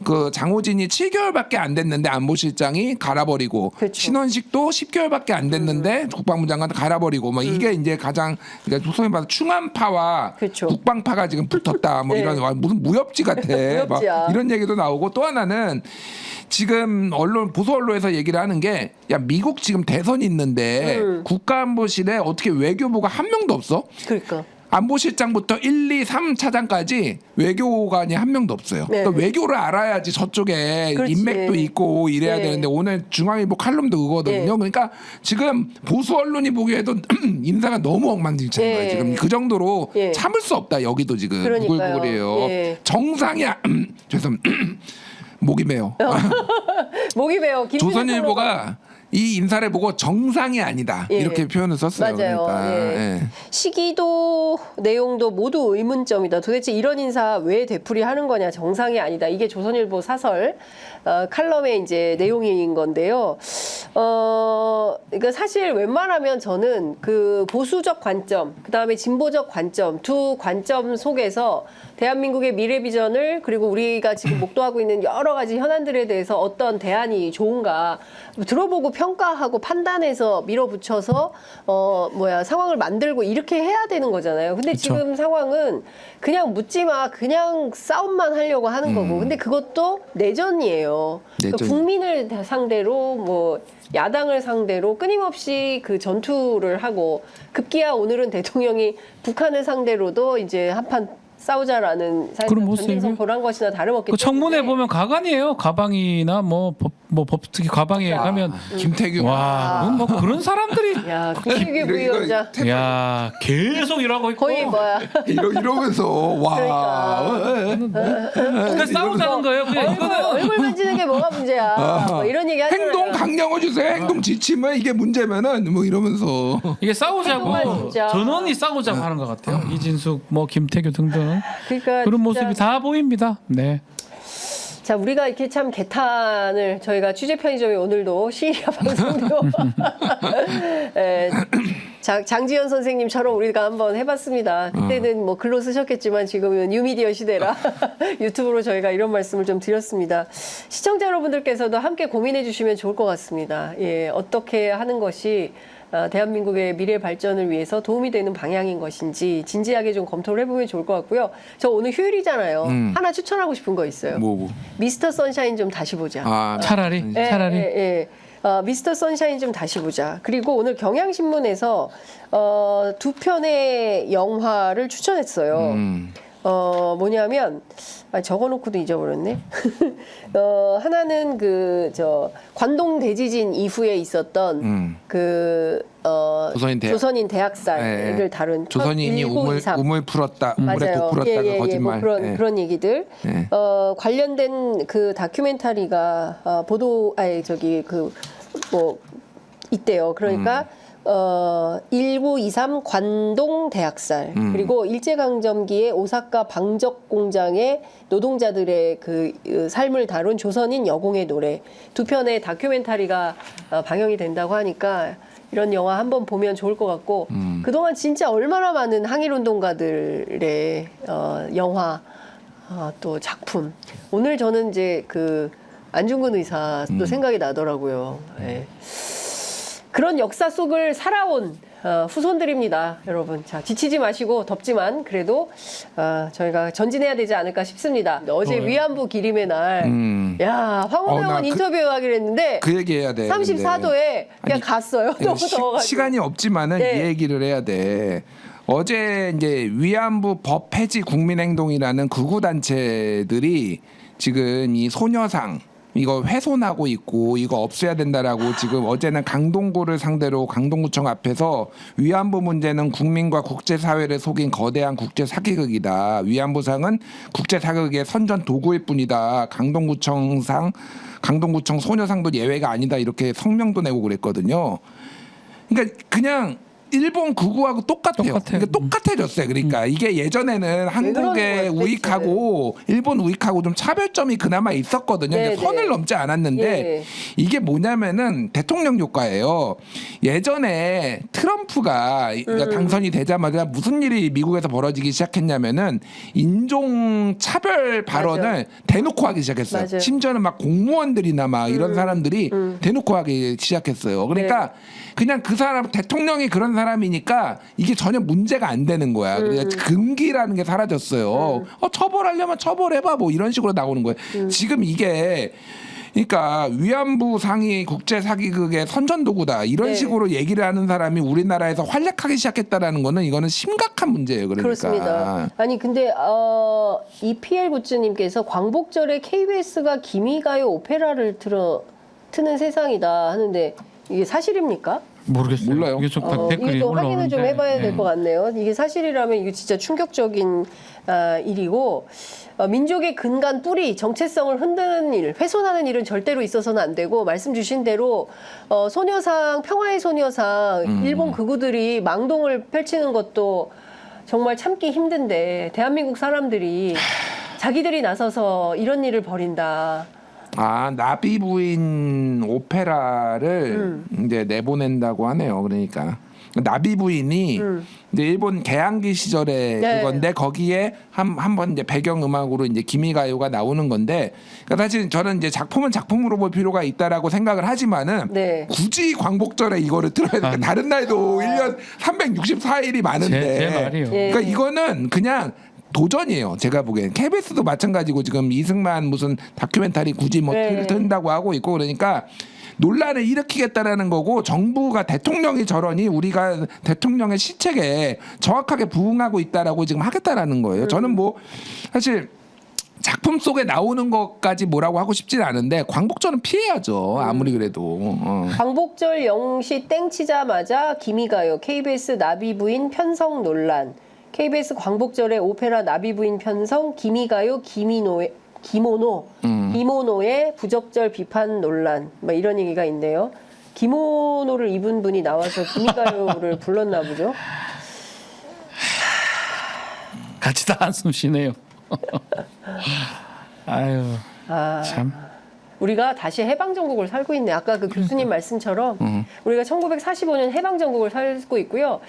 그 장호진이 7개월밖에 안 됐는데 안보실장이 갈아버리고 그렇죠. 신원식도 10개월밖에 안 됐는데 국방부 장관 갈아버리고 뭐 이게 이제 가장 그러니까 소위 말해서 충암파와 그렇죠. 국방파가 지금 붙었다 뭐 네. 이런 와, 무슨 무협지 같아 막 무협지야. 이런 얘기도 나오고 또 하나는 지금 언론 보수 언론에서 얘기를 하는 게 야 미국 지금 대선이 있는데 국가안보실에 어떻게 외교부가 한 명도 없어? 그러니까. 안보실장부터 1, 2, 3차장까지 외교관이 한 명도 없어요. 네. 그러니까 외교를 알아야지 저쪽에 그렇지. 인맥도 있고 이래야 네. 되는데 오늘 중앙일보 칼럼도 그거거든요. 네. 그러니까 지금 보수 언론이 보기에도 인사가 너무 엉망진창인 거예요. 네. 지금 그 정도로 네. 참을 수 없다. 여기도 지금 그러니까요. 부글부글해요. 네. 정상이야. 죄송. 목이 메요. 목이 베어. 조선일보가 이 인사를 보고 정상이 아니다. 예. 이렇게 표현을 썼어요. 맞아요. 그러니까. 예. 예. 시기도 내용도 모두 의문점이다. 도대체 이런 인사 왜 되풀이하는 거냐? 정상이 아니다. 이게 조선일보 사설 칼럼의 이제 내용인 건데요. 그러니까 사실 웬만하면 저는 그 보수적 관점, 그 다음에 진보적 관점 두 관점 속에서 대한민국의 미래 비전을 그리고 우리가 지금 목도하고 있는 여러 가지 현안들에 대해서 어떤 대안이 좋은가 들어보고 평가하고 판단해서 밀어붙여서 상황을 만들고 이렇게 해야 되는 거잖아요. 근데 그쵸. 지금 상황은 그냥 묻지 마, 그냥 싸움만 하려고 하는 거고. 근데 그것도 내전이에요. 그러니까 내전. 국민을 상대로 뭐 야당을 상대로 끊임없이 그 전투를 하고 급기야 오늘은 대통령이 북한을 상대로도 이제 한판 싸우자라는 그런 전쟁 모습이고요. 선포를 한 것이나 다름없기 그 청문회 때문에 보면 가관이에요. 가방이나 법 특히 가방에 가면 김태규. 와, 그건 뭐 그런 사람들이 야, 국익의 이거- 부위원장 야 계속 일하고 있고 거의 뭐야? 이러면서 와. 그러니까 싸우자는 거예요. 그냥 이거는 얼굴 만지는 게 뭐가 문제야? 뭐 이런 얘기 하잖아요. 행동 강령을 주세요. 행동 지침을 이게 문제면은 뭐 이러면서 이게 싸우자고 행동만 진짜. 전원이 싸우자고 하는 것 같아요. 이진숙, 뭐 김태규 등등 그러니까 그런 진짜 모습이 다 보입니다. 네. 자, 우리가 이렇게 참 개탄을 저희가 취재 편의점에 오늘도 시리아 방송도 장지현 선생님처럼 우리가 한번 해봤습니다. 그때는 뭐 글로 쓰셨겠지만 지금은 뉴미디어 시대라 유튜브로 저희가 이런 말씀을 좀 드렸습니다. 시청자 여러분들께서도 함께 고민해 주시면 좋을 것 같습니다. 예, 어떻게 하는 것이 대한민국의 미래 발전을 위해서 도움이 되는 방향인 것인지 진지하게 좀 검토를 해보면 좋을 것 같고요. 저 오늘 휴일이잖아요. 하나 추천하고 싶은 거 있어요. 뭐. 미스터 선샤인 좀 다시 보자. 아, 차라리 미스터 선샤인 좀 다시 보자. 그리고 오늘 경향신문에서 두 편의 영화를 추천했어요. 뭐냐면 적어놓고도 잊어버렸네. 하나는 관동 대지진 이후에 있었던 조선인 대학살을 네. 다룬 조선인이 1923. 우물 풀었다. 우물에 맞아요. 국 풀었다가 뭐 거짓말. 그런 얘기들. 네. 관련된 그 다큐멘터리가 있대요. 그러니까 1923 관동 대학살 그리고 일제강점기의 오사카 방적 공장의 노동자들의 그 삶을 다룬 조선인 여공의 노래 두 편의 다큐멘터리가 방영이 된다고 하니까 이런 영화 한번 보면 좋을 것 같고 그동안 진짜 얼마나 많은 항일운동가들의 영화 또 작품 오늘 저는 이제 그 안중근 의사도 생각이 나더라고요. 예. 그런 역사 속을 살아온 후손들입니다, 여러분. 자, 지치지 마시고 덥지만 그래도 저희가 전진해야 되지 않을까 싶습니다. 어제 위안부 기림의 날, 야 황운하 의원 인터뷰하기로 했는데 그 얘기 해야 돼. 34도에 그냥 갔어요. 너무 더워가지고. 시간이 없지만은 네. 이 얘기를 해야 돼. 어제 이제 위안부 법 폐지 국민행동이라는 극우 단체들이 지금 이 소녀상 이거 훼손하고 있고 이거 없애야 된다라고 지금 어제는 강동구를 상대로 강동구청 앞에서 위안부 문제는 국민과 국제사회를 속인 거대한 국제 사기극이다. 위안부상은 국제 사기극의 선전 도구일 뿐이다. 강동구청 소녀상도 예외가 아니다. 이렇게 성명도 내고 그랬거든요. 그러니까 그냥 일본 극우하고 똑같아요. 그러니까 똑같아졌어요. 그러니까 이게 예전에는 한국의 우익하고 일본 우익하고 좀 차별점이 그나마 있었거든요. 그러니까 선을 넘지 않았는데 이게 뭐냐면은 대통령 효과예요. 예전에 트럼프가 당선이 되자마자 무슨 일이 미국에서 벌어지기 시작했냐면은 인종 차별 발언을 대놓고 하기 시작했어요. 맞아요. 심지어는 막 공무원들이나 막 이런 사람들이 대놓고 하기 시작했어요. 그러니까 그냥 그 사람 대통령이 그런 사람이니까 이게 전혀 문제가 안 되는 거야. 그러니까 금기라는 게 사라졌어요. 처벌하려면 처벌해봐 뭐 이런 식으로 나오는 거예요. 지금 이게 그러니까 위안부 상이 국제 사기극의 선전 도구다 이런 식으로 얘기를 하는 사람이 우리나라에서 활약하기 시작했다라는 거는 이거는 심각한 문제예요. 그러니까. 그렇습니다. 아니 근데 EPL 굿즈님께서 광복절에 KBS가 기미가요 오페라를 트는 세상이다 하는데 이게 사실입니까? 모르겠어요. 몰라요. 이게 좀 댓글이 이게 또 확인을 좀 올라오는데. 해봐야 될 것 같네요. 이게 사실이라면 이게 진짜 충격적인 일이고 민족의 근간 뿌리 정체성을 흔드는 일, 훼손하는 일은 절대로 있어서는 안 되고 말씀 주신 대로 소녀상 평화의 소녀상 일본 극우들이 망동을 펼치는 것도 정말 참기 힘든데 대한민국 사람들이 자기들이 나서서 이런 일을 벌인다. 나비 부인 오페라를 이제 내보낸다고 하네요. 그러니까 나비 부인이 이제 일본 개항기 시절에 그건데 거기에 한번 이제 배경 음악으로 이제 기미가요가 나오는 건데 그러니까 사실 저는 이제 작품은 작품으로 볼 필요가 있다라고 생각을 하지만은 굳이 광복절에 이거를 틀어야 되니까 다른 날도 1년 364일이 많은데 제 말이요. 그러니까 이거는 그냥 도전이에요. 제가 보기엔 KBS도 마찬가지고 지금 이승만 무슨 다큐멘터리 굳이 뭐 틀다고 하고 있고 그러니까 논란을 일으키겠다라는 거고 정부가 대통령이 저러니 우리가 대통령의 시책에 정확하게 부응하고 있다라고 지금 하겠다라는 거예요. 저는 뭐 사실 작품 속에 나오는 것까지 뭐라고 하고 싶진 않은데 광복절은 피해야죠. 아무리 그래도. 광복절 0시 땡 치자마자 기미가요 KBS 나비 부인 편성 논란. KBS 광복절에 오페라 나비 부인 편성 기미가요 기모노의 부적절 비판 논란 뭐 이런 얘기가 있네요. 기모노를 입은 분이 나와서 기미가요를 불렀나 보죠. 같이 다 한숨 쉬네요. 아유 참. 우리가 다시 해방전국을 살고 있네. 아까 그 교수님 말씀처럼 우리가 1945년 해방전국을 살고 있고요.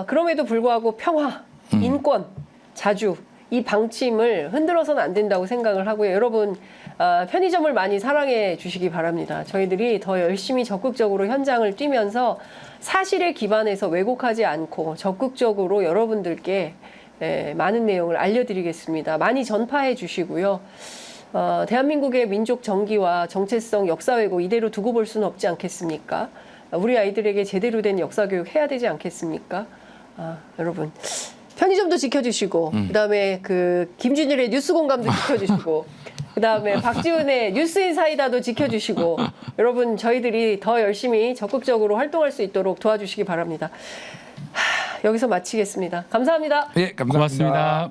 그럼에도 불구하고 평화, 인권, 자주 이 방침을 흔들어서는 안 된다고 생각을 하고요. 여러분 편의점을 많이 사랑해 주시기 바랍니다. 저희들이 더 열심히 적극적으로 현장을 뛰면서 사실에 기반해서 왜곡하지 않고 적극적으로 여러분들께 많은 내용을 알려드리겠습니다. 많이 전파해 주시고요. 대한민국의 민족 정기와 정체성 역사 왜곡 이대로 두고 볼 수는 없지 않겠습니까? 우리 아이들에게 제대로 된 역사 교육 해야 되지 않겠습니까? 여러분 편의점도 지켜주시고 그다음에 그 김준일의 뉴스 공감도 지켜주시고 그다음에 박지훈의 뉴스인 사이다도 지켜주시고 여러분 저희들이 더 열심히 적극적으로 활동할 수 있도록 도와주시기 바랍니다. 여기서 마치겠습니다. 감사합니다. 예, 감사합니다. 고맙습니다.